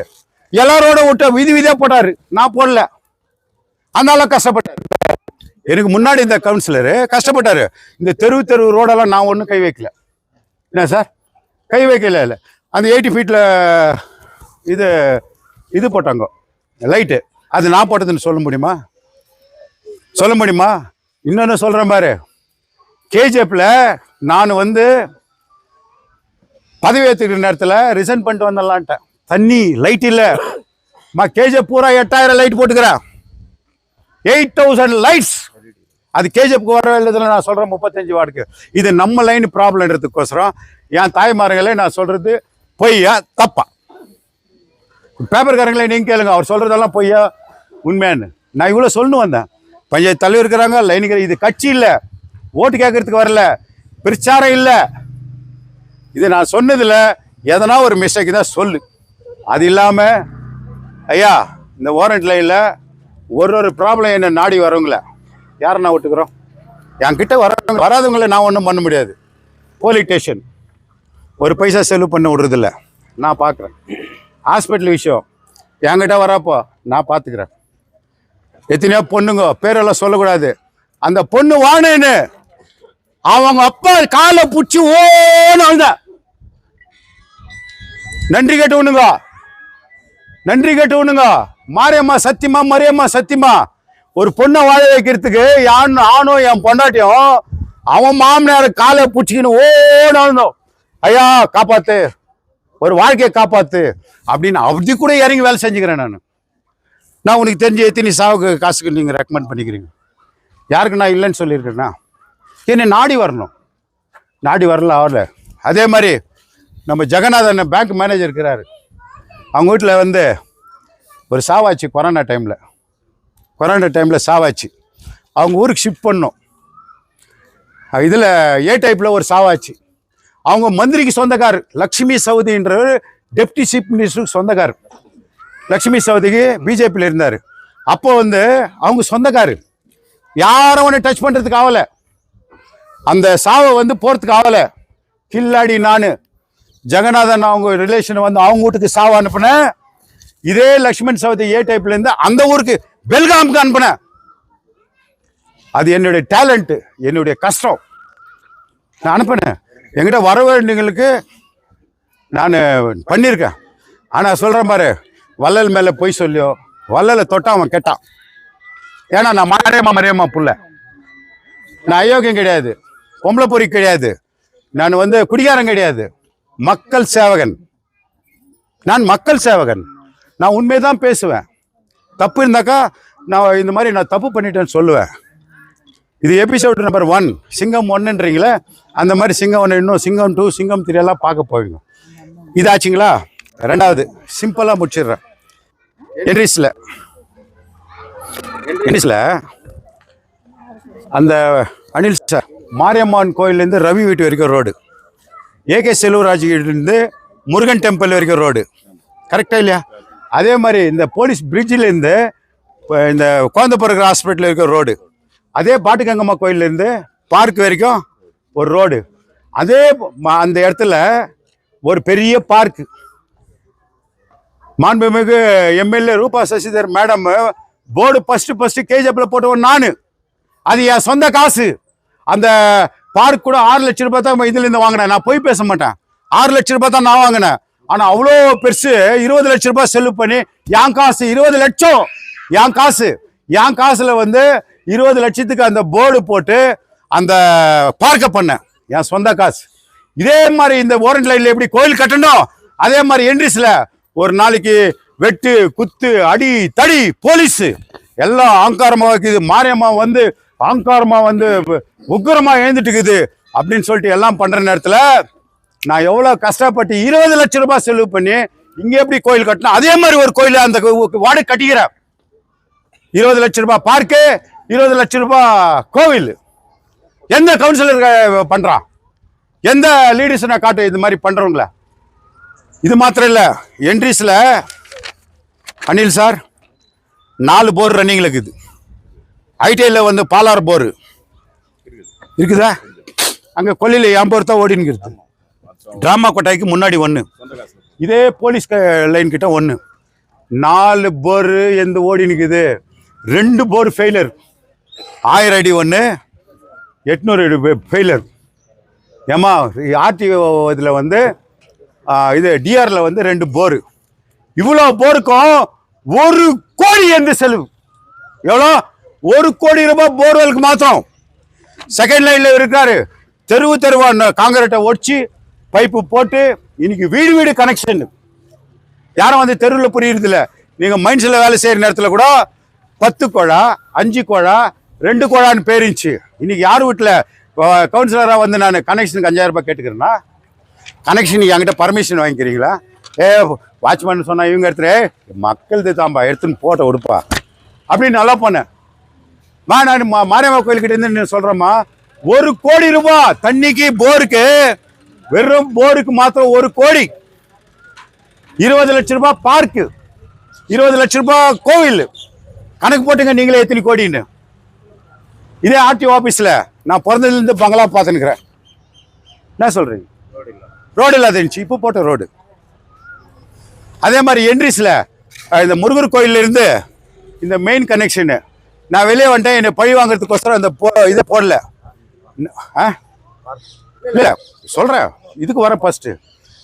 A: எல்லாரோட விட்ட விதியா போட்டாரு, நான் போடல. அதனால கஷ்டப்பட்டாரு. எனக்கு முன்னாடி இந்த கவுன்சிலரு கஷ்டப்பட்டாரு. இந்த தெரு ரோடெல்லாம் நான் ஒன்றும் கை வைக்கல. என்ன சார் கை வைக்கல? இல்லை, அந்த 80 ஃபீட்ல இது போட்டாங்க லைட்டு, அது நான் போட்டதுன்னு சொல்ல முடியுமா? இன்னொன்னு சொல்றேன் பாரு, கேஜிஎஃப்ல நான் வந்து பதவி ஏற்றுக்கிற நேரத்தில் ரிசைன் பண்ணிட்டு வந்துடலான்ட்டேன். தண்ணி லைட் இல்லை. கேஜிஎஃப் பூரா 8000 லைட் போட்டுக்கிறேன். 8000 லைட்ஸ். அது கேஜிஎஃப்க்கு வர இல்லதுல நான் சொல்றேன் 35 வார்டுக்கு. இது நம்ம லைன் ப்ராப்ளம்ன்றதுக்கோசரம் என் தாய்மார்களே நான் சொல்றது பொய்யா தப்பா? பேப்பர்காரங்களே நீங்க கேளுங்க, அவர் சொல்றதெல்லாம் பொய்யா உண்மையான்னு. நான் இவ்வளவு சொல்லணும் வந்தேன். பஞ்சாயத்து தலைவர் இருக்கிறாங்க, லைனுக்கு. இது கட்சி இல்லை, ஓட்டு கேட்கறதுக்கு வரல, பிரச்சாரம் இல்லை. இது நான் சொன்னதுல எதனா ஒரு மிஸ்டேக் தான் சொல்லு. அது இல்லாம ஐயா, இந்த வாரண்ட் லைன்ல ஒரு ப்ராப்ளம் என்ன நாடி வரவங்கள யாரை நான் விட்டுக்கிறோம்? என்கிட்ட வராதவங்கள நான் ஒன்றும் பண்ண முடியாது. போலீஸ் ஸ்டேஷன் ஒரு பைசா செலவு பண்ண விடுறதில்ல, நான் பார்க்குறேன். ஹாஸ்பிட்டல் விஷயம் என்கிட்ட வரப்போ நான் பார்த்துக்கிறேன். எத்தனையோ பொண்ணுங்க பேரெல்லாம் சொல்லக்கூடாது. அந்த பொண்ணு வானேன்னு அவங்க அப்பா காலை பிடிச்சி ஓன நன்றி கேட்டுவனுங்க. மாரியம்மா சத்தியமா ஒரு பொண்ணை வாழ வைக்கிறதுக்கு ஆனோ என் பொண்டாட்டியும் அவன் மாமனார காலை பிடிச்சிக்கின்னு ஓனோம். ஐயா காப்பாத்து, ஒரு வாழ்க்கையை காப்பாத்து அப்படின்னு அப்படி கூட இறங்கி வேலை செஞ்சுக்கிறேன். நான் உனக்கு தெரிஞ்ச எத்தனை சாவுக்கு காசுக்கு நீங்க ரெக்கமெண்ட் பண்ணிக்கிறீங்க? யாருக்கு நான் இல்லைன்னு சொல்லியிருக்கேன்னா என்ன நாடி வரணும், நாடி வரல ஆகல. அதே மாதிரி நம்ம ஜெகநாதன் பேங்க் மேனேஜர் இருக்கிறாரு, அவங்க வீட்டில் வந்து ஒரு சாவாச்சு. கொரோனா டைமில் சாவாச்சு. அவங்க ஊருக்கு ஷிஃப்ட் பண்ணோம். இதில் ஏ டைப்பில் ஒரு சாவாச்சு. அவங்க மந்திரிக்கு சொந்தக்கார் லக்ஷ்மி சவுதின்ற டெப்டி சீஃப் மினிஸ்டருக்கு சொந்தக்கார். லக்ஷ்மி சவுதிக்கு பிஜேபியில் இருந்தார். அப்போ வந்து அவங்க சொந்தக்காரு, யாரும் ஒன்று டச் பண்ணுறதுக்கு ஆகலை. அந்த சாவை வந்து போகிறதுக்கு ஆகலை. கில்லாடி நான் ஜெகநாதன் அவங்க ரிலேஷன் வந்து அவங்க வீட்டுக்கு சாவை அனுப்புனேன். இதே லக்ஷ்மண் சவுதி ஏ டைப்ல இருந்து அந்த ஊருக்கு பெல்காமுக்கு அனுப்புனேன். அது என்னுடைய டேலண்ட், என்னுடைய கஷ்டம். நான் அனுப்பினேன். என்கிட்ட வர வேண்டியவங்களுக்கு நான் பண்ணியிருக்கேன். ஆனால் சொல்கிறேன் பாரு, வள்ளல் மேலே பொய் சொல்லியோ வல்லல தொட்டான் அவன் கெட்டான். ஏன்னா நான் மரியம்மா புள்ள, நான் அயோக்கியம் கிடையாது, பொம்பளை பொறி கிடையாது, நான் வந்து குடிகாரன் கிடையாது, மக்கள் சேவகன். நான் மக்கள் சேவகன். நான் உண்மைதான் பேசுவேன். தப்பு இருந்தாக்கா நான் இந்த மாதிரி நான் தப்பு பண்ணிட்டேன்னு சொல்லுவேன். இது எபிசோடு நம்பர் 1, சிங்கம் 1ன்றீங்களே, அந்த மாதிரி சிங்கம் 1 இன்னும் சிங்கம் 2, சிங்கம் 3 எல்லாம் பார்க்க போவீங்க. இதாச்சுங்களா? 2வது சிம்பிளாக முடிச்சிடுறேன். என்ட்ரிஸில் அந்த அனில் சார் மாரியம்மன் கோயிலேருந்து ரவி வீட்டு வரைக்கும் ரோடு, ஏகே செல்வராஜ் வீட்டிலேருந்து முருகன் டெம்பிள் வரைக்கும் ரோடு, கரெக்டாக இல்லையா? அதே மாதிரி இந்த போலீஸ் பிரிட்ஜிலேருந்து இந்த கோயம்புத்தூர் ஹாஸ்பிட்டல் வரைக்கும் ரோடு, அதே பாட்டுக்கங்கம்மா கோயிலேருந்து பார்க் வரைக்கும் ஒரு ரோடு, அதே அந்த இடத்துல ஒரு பெரிய பார்க்கு. மாண்புமிகு எம்எல்ஏ ரூபா சசிதர் மேடம் போர்டு ஃபர்ஸ்ட் கேஜிஎஃப்ல போட்டவன் நான். அது என் சொந்த காசு. அந்த பார்க் கூட 6 லட்சம் ரூபாய் தான் இதுல இருந்து வாங்கினேன். நான் போய் பேச மாட்டேன். 6 லட்சம் ரூபாய் தான் நான் வாங்கினேன். ஆனா அவ்வளோ பெருசு 20 லட்சம் ரூபாய் செலவு பண்ணி என் காசு 20 லட்சம் என் காசுல வந்து 20 லட்சத்துக்கு அந்த போர்டு போட்டு அந்த பார்க்க பண்ணேன், என் சொந்த காசு. இதே மாதிரி இந்த ஓரண்ட் லைன்ல எப்படி கோயில் கட்டணும், அதே மாதிரி என்ட்ரிஸ்ல ஒரு நாளைக்கு வெட்டு குத்து அடி தடி போலீஸ் எல்லாம் ஆங்காரமா இருக்குது. மாரியம்மா வந்து ஆங்காரமா வந்து உக்கிரமா எழுந்துட்டுக்குது அப்படின்னு சொல்லிட்டு எல்லாம் பண்ற நேரத்துல நான் எவ்வளவு கஷ்டப்பட்டு 20 லட்சம் ரூபாய் செலவு பண்ணி இங்க எப்படி கோயில் கட்டணும், அதே மாதிரி ஒரு கோயில் அந்த வாடகை கட்டிக்கிறேன். 20 லட்சம் ரூபாய் பார்க்கு, 20 லட்சம் ரூபாய் கோவில். எந்த கவுன்சிலர் பண்றான்? எந்த லீடர்ஸ் நான் காட்டு இது மாதிரி பண்றவங்கள? இது மாத்திரம் இல்ல, என்ட்ரிஸ்ல அனில் சார் 4 போர் ரன்னிங்ல இருக்குது. ஐடிஐல வந்து பாலார் போர் இருக்குதா? அங்க கொல்லியில என் போர் தான் ஓடின்னு இருக்குது. டிராமா கொட்டாய்க்கு முன்னாடி 1, இதே போலீஸ் லைன் கிட்ட 1, 4 போர் எந்த ஓடி நிற்குது. 2 போர் ஃபெயிலர், 1000 அடி 1, 800 அடி ஃபெயிலர். ஏமா ஆர்டிஓ இதில் வந்து இது டிஆர்ல வந்து 2 போர். இவ்வளோ போருக்கும் 1 கோடி எந்த செலவு? எவ்வளோ? 1 கோடி ரூபாய் போர்வெலுக்கு மாத்திரம். செகண்ட் லைன்ல இருக்காரு, தெருவா காங்கிரீட்டை ஒடிச்சு பைப்பு போட்டு இன்னைக்கு வீடு கனெக்ஷன். யாரும் வந்து தெருவில் புரியுறது இல்லை. நீங்க மைன்ஸ்ல வேலை செய்யற நேரத்தில் கூட 10 குழா 5 குழா 2 குழான்னு பேரிச்சு. இன்னைக்கு யார் வீட்டில் கவுன்சிலராக வந்து நான் கனெக்ஷனுக்கு 5000 ரூபாய் கேட்டுக்கிறேன்னா, கனெக்ஷன் என்கிட்ட பர்மிஷன் வாங்கிக்கிறீங்களா? வாட்ச்மேன் சொன்னா இவங்க எடுத்துரு, மக்கள் தாம்பா எடுத்துன்னு போட்ட உடுப்பா அப்படின்னு நல்லா பண்ணேன். நான் மாரியம்மா கோயில்கிட்ட இருந்து சொல்றேம்மா, 1 கோடி ரூபாய் தண்ணிக்கு போருக்கு, வெறும் போருக்கு மாத்திரம் 1 கோடி. 20 லட்சம் ரூபாய் பார்க்கு, 20 லட்சம் ரூபாய் கோவில். கணக்கு போட்டுங்க நீங்களே எத்தனை கோடின்னு. இதே ஆர்டிஓ ஆபீஸ்ல நான் பிறந்ததுல இருந்து பங்களா பார்த்துனுக்கிறேன். என்ன சொல்றீங்க? ரோடு இல்லாத இருந்துச்சு, இப்போ போட்ட ரோடு. அதே மாதிரி என்ட்ரிஸ்ல இந்த முருகர் கோயில்ல இருந்து இந்த மெயின் கனெக்ஷனு நான் வெளியே வந்துட்டேன். என்னை பழி வாங்குறதுக்கோசரம் அந்த இதை போடல. இல்ல சொல்றேன், இதுக்கு வர ஃபர்ஸ்ட்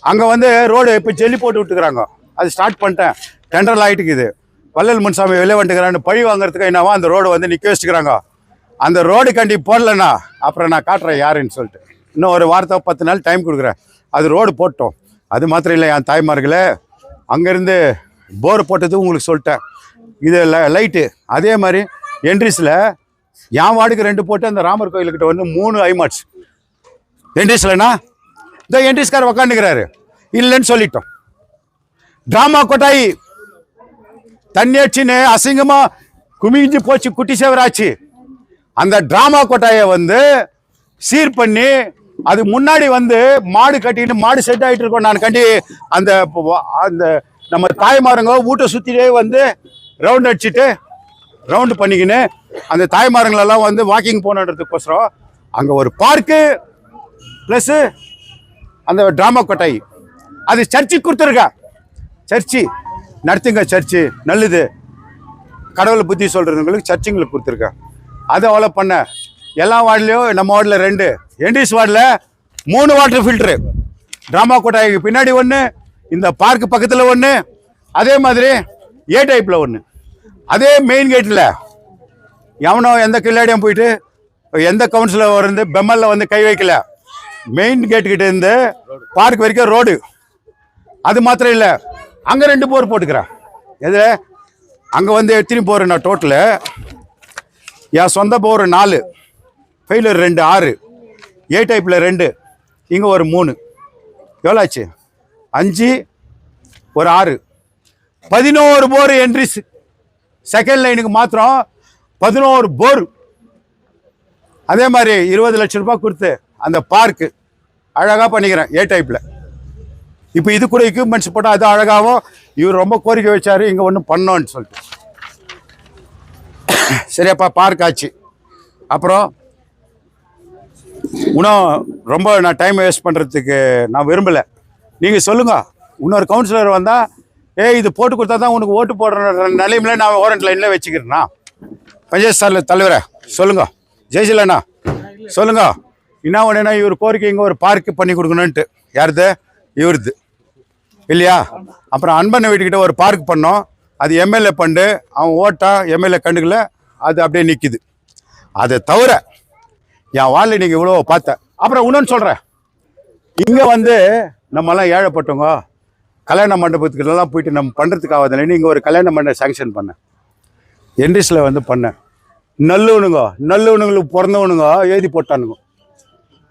A: அங்க வந்து ரோடு இப்போ ஜல்லி போட்டு விட்டுக்கிறாங்க. அது ஸ்டார்ட் பண்ணிட்டேன், டெண்டர் ஆகிட்டுக்குது. வள்ளல் முன்சாமி வெளியே வந்துட்டுக்கிறான்னு பழி வாங்குறதுக்கு என்னவா அந்த ரோடு வந்து நிற்க வச்சுக்கிறாங்க. அந்த ரோடு கண்டி போடலன்னா அப்புறம் நான் காட்டுறேன் யாருன்னு சொல்லிட்டு. இன்னும் ஒரு வாரத்தை 10 நாள் டைம் கொடுக்குறேன். அது ரோடு போட்டோம். அது மாத்திரம் இல்லை, என் தாய்மார்களே, அங்கேருந்து போர் போட்டது உங்களுக்கு சொல்லிட்டேன். இது லைட்டு. அதே மாதிரி என்ட்ரிஸில் என் வார்டுக்கு 2 போட்டு அந்த ராமர் கோயிலுக்கிட்ட வந்து 3 ஐமாட்ஸ். என்ட்ரிஸ்லனா இந்த என்ட்ரிஸ்கார் உக்காந்துக்கிறாரு, இல்லைன்னு சொல்லிட்டோம். டிராமா கொட்டாயி தண்ணி அடிச்சுன்னு அசிங்கமா குமிஞ்சு போச்சு, குட்டி சேவராச்சு. அந்த டிராமா கொட்டாயை வந்து சீர் பண்ணி அது முன்னாடி வந்து மாடு கட்டிட்டு மாடு செட் ஆகிட்டு இருக்கோம். நான் கண்டி அந்த அந்த நம்ம தாய்மாருங்க வீட்டை சுற்றிட்டே வந்து ரவுண்ட் அடிச்சுட்டு ரவுண்டு பண்ணிக்கின்னு அந்த தாய்மாருங்களெல்லாம் வந்து வாக்கிங் போனதுக்கோசரம் அங்கே ஒரு பார்க்கு ப்ளஸ்ஸு அந்த டிராமா கொட்டாய். அது சர்ச்சுக்கு கொடுத்துருக்கா. சர்ச்சு நடத்துங்க, சர்ச்சு நல்லது, கடவுளை புத்தி சொல்கிறவங்களுக்கு சர்ச்சுங்களுக்கு கொடுத்துருக்கா. அதை அவ்வளோ பண்ண. எல்லா வார்டுலையும் நம்ம வார்டில் 2, என்டிஸ் வார்டில் 3 வாட்டர் ஃபில்ட்ரு. டிராமா கொட்டாய்க்கு பின்னாடி 1, இந்த பார்க்கு பக்கத்தில் 1, அதே மாதிரி ஏ டைப்பில் 1. அதே மெயின் கேட்டில் எவனோ எந்த கில்லாடியும் போயிட்டு எந்த கவுன்சிலர் வந்து பெம்மல்ல வந்து கை வைக்கல. மெயின் கேட்டுக்கிட்ட இருந்து பார்க் வரைக்கும் ரோடு. அது மாத்திரம் இல்லை, அங்கே 2 போர் போட்டுக்கிறேன். எது அங்கே வந்து எத்தனை போர் நான் டோட்டலு என் சொந்த போர் 4, ஃபெயிலர் 2 6, ஏ டைப்பில் 2, இங்கே ஒரு 3, எவ்வளோ ஆச்சு? 5 ஒரு 6, 11 போர் என்ட்ரிஸ். செகண்ட் லைனுக்கு மாத்திரம் 11 போர். அதே மாதிரி 20 லட்சம் ரூபாய் கொடுத்து அந்த பார்க்கு அழகாக பண்ணிக்கிறேன் ஏ டைப்பில். இப்போ இது கூட எக்யூப்மெண்ட்ஸ் போட்டால் அது அழகாகவும். இவர் ரொம்ப கோரிக்கை வச்சார் இங்கே ஒன்றும் பண்ணோன்னு சொல்லிட்டு. சரியாப்பா, பார்க் ஆச்சு. அப்புறம் இன்னும் ரொம்ப நான் டைம் வேஸ்ட் பண்ணுறதுக்கு நான் விரும்பலை. நீங்கள் சொல்லுங்கள், இன்னொரு கவுன்சிலர் வந்தால் இது போட்டு கொடுத்தா தான் உனக்கு ஓட்டு போடுற நிலைமையில நான் ஓரண்ட் லைனில் வச்சுக்கிறேன்னா. பஞ்சாயத்து சார் தலைவரை சொல்லுங்க, ஜெயசீலண்ணா சொல்லுங்க, என்ன ஒன்றுனா இவர் கோரிக்கை இங்கே ஒரு பார்க்கு பண்ணி கொடுக்கணுன்ட்டு. யாருது? இவருது இல்லையா? அப்புறம் அன்பண்ண வீட்டுக்கிட்ட ஒரு பார்க் பண்ணோம். அது எம்எல்ஏ ஃபண்டு, அவன் ஓட்டா எம்எல்ஏ கண்டுக்கல, அது அப்படியே நிற்கிது. அதை தவிர என் வாழ்க்கை நீங்கள் இவ்வளோ பார்த்தேன். அப்புறம் இன்னொன்று சொல்கிறேன், இங்கே நம்மலாம் ஏழைப்பட்டவங்க கல்யாண மண்டபத்துக்கெல்லாம் போயிட்டு நம்ம பண்ணுறதுக்காக இல்லைன்னு இங்கே ஒரு கல்யாண மண்டபம் சாங்ஷன் பண்ணேன். என்ட்ரிஸில் பண்ணேன். நல்லவனுங்களுக்கு பிறந்தவனுங்க எழுதி போட்டானுங்க.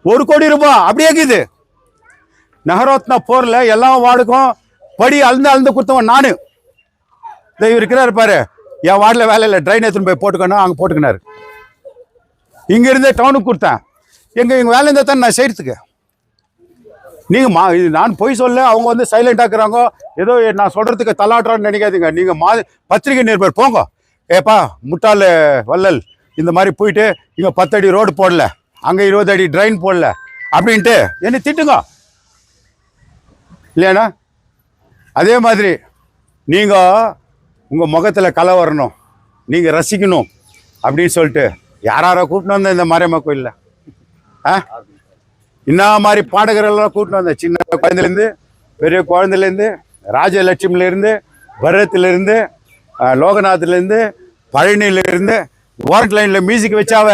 A: 1 கோடி ரூபாய் அப்படியே இருக்குது. நகரோத்னா போரில் எல்லா வார்டுக்கும் படி அளந்து கொடுத்தவன் நான். இவர் இருக்கிறாரு பாரு, என் வார்டில் வேலை இல்லை, ட்ரெயின் எடுத்துன்னு போய் போட்டுக்கணும், அங்கே போட்டுக்கினாரு. இங்கேருந்தே டவுனுக்கு கொடுத்தேன். எங்கள் வேலை இருந்தால் தான் நான் செய்கிறதுக்கு. நீங்கள் இது நான் போய் சொல்ல, அவங்க சைலண்ட் ஆக்குறாங்க, ஏதோ நான் சொல்கிறதுக்கு தலாட்டுறான்னு நினைக்காதீங்க. நீங்கள் பத்திரிகை நிருபர் போங்க, ஏப்பா முட்டாள் வள்ளல் இந்த மாதிரி போயிட்டு இங்கே 10 அடி ரோடு போடல, அங்கே 20 அடி ட்ரெயின் போடல அப்படின்ட்டு என்னை திட்டுங்க இல்லையாண்ணா. அதே மாதிரி நீங்கள் உங்கள் முகத்தில் கலை வரணும், நீங்கள் ரசிக்கணும் அப்படின்னு சொல்லிட்டு யாரோ கூப்பிட்டு வந்தேன் இந்த மாரியம்மா கோயிலில். இன்ன மாதிரி பாடகரெல்லாம் கூப்பிட்டு வந்தேன். சின்ன குழந்தைலேருந்து பெரிய குழந்தைலேருந்து, ராஜலட்சுமிலேருந்து, பரத்லேருந்து, லோகநாத்லேருந்து, பழனியிலேருந்து, வாரண்ட் லைனில் மியூசிக் வச்சாவ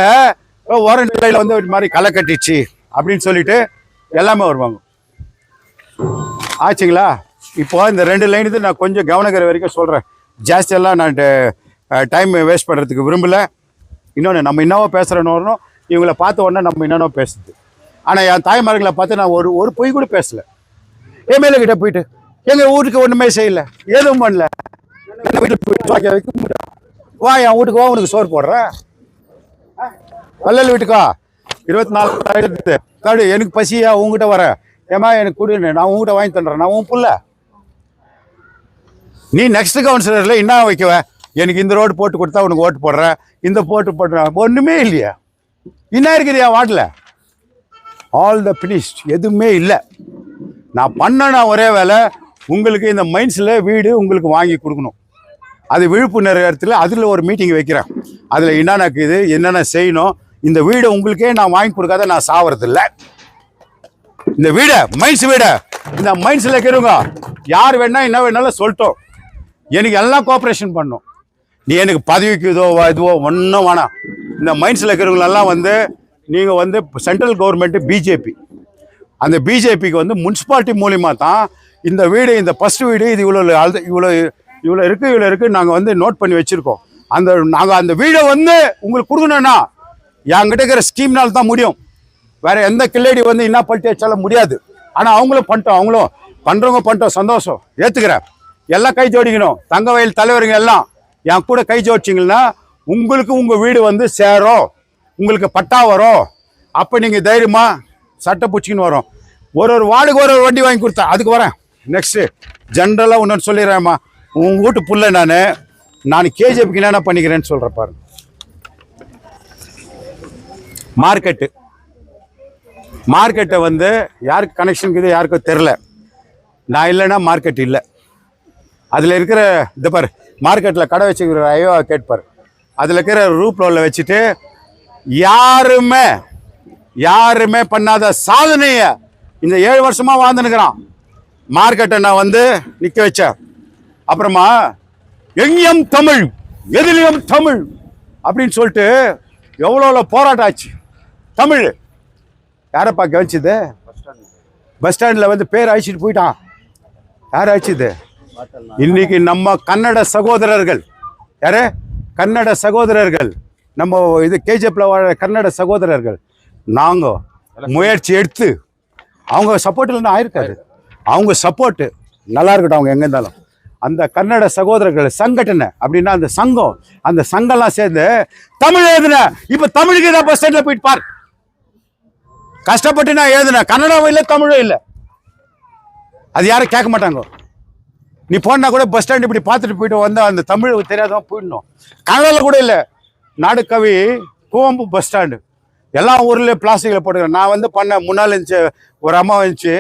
A: வாரண்ட் லைனில் ஒரு மாதிரி களை கட்டிச்சு அப்படின்னு சொல்லிட்டு எல்லாமே வருவாங்க. ஆச்சுங்களா? இப்போ இந்த 2 லைனுக்கு நான் கொஞ்சம் கவனக்கிற வரைக்கும் சொல்கிறேன். ஜாஸ்தியெல்லாம் நான் டைம் வேஸ்ட் பண்ணுறதுக்கு விரும்பலை. இன்னொன்று, நம்ம என்னவோ பேசுகிறோன்னு வரணும், இவங்களை பார்த்த உடனே நம்ம என்னென்னோ பேசுது. ஆனால் என் தாய்மார்களை பார்த்து நான் ஒரு பொய் கூட பேசலை. எம்எல்ஏ கிட்ட போயிட்டு எங்கள் வீட்டுக்கு ஒன்றுமே செய்யலை, எதுவும் பண்ணல, வீட்டுக்கு போயிட்டு வைக்க முடியும், வா என் வீட்டுக்கு வா, உனக்கு சோறு போடுறேன். வள்ளல் வீட்டுக்கா 24,000 காடு, எனக்கு பசியா உங்ககிட்ட வர, ஏமா எனக்கு குடின்னு நான் உங்ககிட்ட வாங்கி தந்துடுறேன், நான் உன் புள்ள. நீ நெக்ஸ்ட் கவுன்சிலரில் என்ன வைக்கவ? எனக்கு இந்த ரோடு போட்டு கொடுத்தா உனக்கு ஓட்டு போடுறேன், இந்த போட்டு ஒன்றுமே இல்லையா? என்ன இருக்குது என் வார்டில்? ஆல் த பினிஷ்ட், எதுவுமே இல்லை. நான் பண்ண ஒரே வேலை, உங்களுக்கு இந்த மைன்ஸில் வீடு உங்களுக்கு வாங்கி கொடுக்கணும். அது விழிப்புணர்வு இடத்துல அதில் ஒரு மீட்டிங் வைக்கிறேன். அதில் என்னென்ன இருக்குது, என்னென்ன செய்யணும். இந்த வீடை உங்களுக்கே நான் வாங்கி கொடுக்காத நான் சாவறதில்ல. இந்த வீடை மைன்ஸ் வீடை இந்த மைன்ஸில் இருக்கிறவங்க யார் வேணா என்ன வேணாலும் சொல்லிட்டோம். எனக்கு எல்லாம் கோஆப்ரேஷன் பண்ணும். நீ எனக்கு பதவிக்கு இதுவோ ஒன்றும் வேணாம். இந்த மைன்ஸில் இருக்கிறவங்களெல்லாம் நீங்கள் சென்ட்ரல் கவர்மெண்ட்டு பிஜேபி, அந்த பிஜேபிக்கு முனிசிபாலிட்டி மூலிமா தான் இந்த வீடு, இந்த ஃபஸ்ட்டு வீடு இது இவ்வளோ இருக்குது நாங்கள் நோட் பண்ணி வச்சுருக்கோம். நாங்கள் அந்த வீடை உங்களுக்கு கொடுக்கணும்னா என்கிட்ட இருக்கிற ஸ்கீம்னால தான் முடியும். வேறு எந்த கில்லேடி என்ன பல்ட்டி வச்சாலும் முடியாது. ஆனால் அவங்களும் பண்ணிட்டோம், அவங்களும் பண்ணுறவங்க பண்ணிட்டோம், சந்தோஷம், ஏற்றுக்கிறேன். எல்லாம் கை ஜோடிக்கணும். தங்க வயல் தலைவருங்க எல்லாம் என் கூட கை ஜோடிச்சிங்கன்னா உங்களுக்கு உங்கள் வீடு சேரும், உங்களுக்கு பட்டா வரும். அப்போ நீங்கள் தைரியமாக சட்டை பூச்சிக்கின்னு வரும். ஒரு வார்டுக்கு ஒரு வண்டி வாங்கி கொடுத்தேன், அதுக்கு வரேன். நெக்ஸ்ட்டு ஜென்ரலாக ஒன்று சொல்லிடுறேம்மா, உங்கள் வீட்டு புள்ள நான் கேஜிஎஃப்க்கு என்னென்ன பண்ணிக்கிறேன்னு சொல்கிறேன் பாருங்க. மார்க்கெட்டை யாருக்கு கனெக்ஷன் இருக்குது யாருக்கும் தெரில. நான் இல்லைன்னா மார்க்கெட் இல்லை. அதில் இருக்கிற இந்த பாரு, மார்க்கெட்டில் கடை வச்சுக்கிற ஐயோ கேட்பார், அதில் இருக்கிற ரூப் லோவில் வச்சுட்டு யாருமே பண்ணாத சாதனையை இந்த 7 வருஷமாக வாழ்ந்துனுக்கிறான். மார்க்கெட்டை நான் நிற்க வச்சேன். அப்புறமா எங்கம் தமிழ் எதிலும் தமிழ் அப்படின்னு சொல்லிட்டு எவ்வளோ போராட்டம் ஆச்சு. தமிழ் யாரப்பா கவனிச்சுது? பஸ் ஸ்டாண்டில் வந்து பேர் அழிச்சிட்டு போயிட்டான். யார் அழிச்சுது? இன்னைக்கு நம்ம கன்னட சகோதரர்கள், யாரு கன்னட சகோதரர்கள், நம்ம இது கேஜிஎஃப்ல வாழ கன்னட சகோதரர்கள், நாங்கள் முயற்சி எடுத்து அவங்க சப்போர்ட்டில் ஆயிருக்காரு. அவங்க சப்போர்ட்டு நல்லா இருக்கட்டும். அவங்க எங்கே இருந்தாலும் அந்த கன்னட சகோதரர்கள் சங்கட்டனை அப்படின்னா அந்த சங்கம்லாம் சேர்ந்து தமிழ் எழுதுன. இப்போ தமிழுக்கு ஏதாவது பஸ் ஸ்டாண்டில் போயிட்டு பார். கஷ்டப்பட்டு நான் எழுதுனேன். கன்னடாவும் இல்லை, தமிழும் இல்லை. அது யாரும் கேட்க மாட்டாங்க. நீ போனா கூட பஸ் ஸ்டாண்ட் இப்படி பார்த்துட்டு போயிட்டு வந்தால் அந்த தமிழ் தெரியாதவன் போயிடணும். கன்னடாவில் கூட இல்லை. நாடுகவி கோவம்பு பஸ் ஸ்டாண்டு எல்லா ஊர்லேயும் பிளாஸ்டிக்கில் போட்டுக்கிறேன். நான் வந்து பண்ணேன். முன்னால் இருந்துச்சு ஒரு அம்மா வந்துச்சு,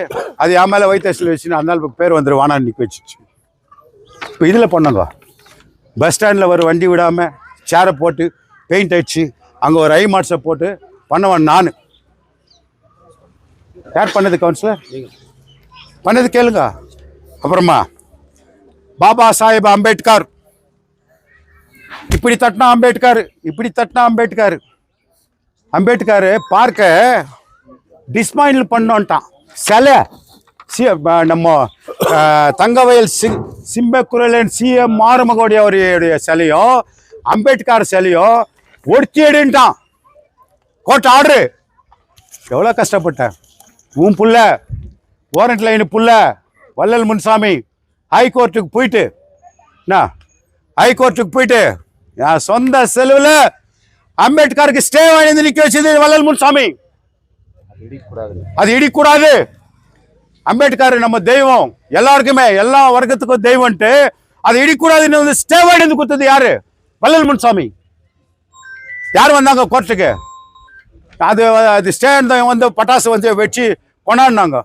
A: அது என் மேலே வைத்தசில் வச்சுன்னு அந்த பேர் வந்துடும் வானான்னு நிற்க வச்சுச்சு. இப்போ இதில் பண்ணாங்க. பஸ் ஸ்டாண்டில் ஒரு வண்டி விடாமல் சேரை போட்டு பெயிண்ட் அடிச்சு அங்கே ஒரு ஐ மார்ட்ஸை போட்டு பண்ணவன் நான். யார் பண்ணது? கவுன்சிலர் பண்ணது கேளுங்க. அப்புறமா பாபா சாஹேப் அம்பேத்கர், இப்படி தட்டினா அம்பேத்கர், இப்படி தட்டினா அம்பேத்கர். அம்பேத்கர் பார்க்க டிஸ்மாண்டில் பண்ணோன்ட்டான். சிலை நம்ம தங்கவயல் சிம்பக்குரலன் சிஎம் ஆறுமுகோடைய அவருடைய சிலையும் அம்பேத்கர் சிலையும் ஒடுத்தி எடுன்ட்டான். Court order. எவ்வளோ கஷ்டப்பட்டேன். உன் புள்ள வாரண்ட் லைனு புள்ள வள்ளல் முன்சாமி ஹைகோர்ட்டுக்கு போயிட்டு என் சொந்த செலவில் அம்பேத்கருக்கு ஸ்டே வாங்கி நிற்க வச்சது வள்ளல் முன்சாமி. அது இடிக்கூடாது. அம்பேத்கர் நம்ம தெய்வம், எல்லாருக்குமே எல்லா வர்க்கத்துக்கும் தெய்வம்ட்டு அது இடிக்கூடாதுன்னு வந்து ஸ்டே வாங்கி கொடுத்தது யாரு? வள்ளல் முன்சாமி. யார் வந்தாங்க கோர்ட்டுக்கு? அது ஸ்டே வந்து பட்டாசு வந்து வச்சு கொண்டாடினாங்க.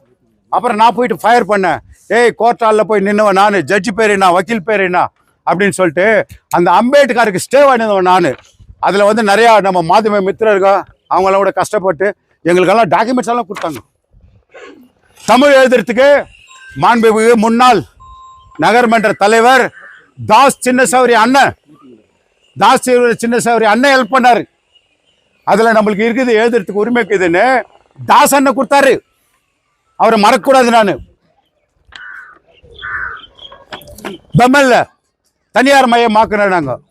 A: அப்புறம் நான் போயிட்டு ஃபயர் பண்ணேன். ஏய் கோர்ட் ஹாலில் போய் நின்னுவன் நான், ஜட்ஜி பேர் என்ன, வக்கீல் பேர் என்ன அப்படின்னு சொல்லிட்டு அந்த அம்பேத்கருக்கு ஸ்டே வாங்கினவன் நான். அதில் வந்து நிறையா நம்ம மாதவ மித்திரர்கள் அவங்கள கூட கஷ்டப்பட்டு எங்களுக்கெல்லாம் டாக்குமெண்ட்ஸ் எல்லாம் கொடுத்தாங்க. தமிழ் எழுதுறதுக்கு மாண்புமிகு முன்னாள் நகர்மன்ற தலைவர் தாஸ் சின்னசௌரி அண்ணன் ஹெல்ப் பண்ணாரு. அதில் நம்மளுக்கு இருக்குது எழுதுறதுக்கு உரிமை இருக்குதுன்னு தாஸ் அண்ணன் கொடுத்தாரு. அவரை மறக்கக்கூடாது. நான் பெம்மல்ல தனியார் மையமாக்குறேன். நாங்கள்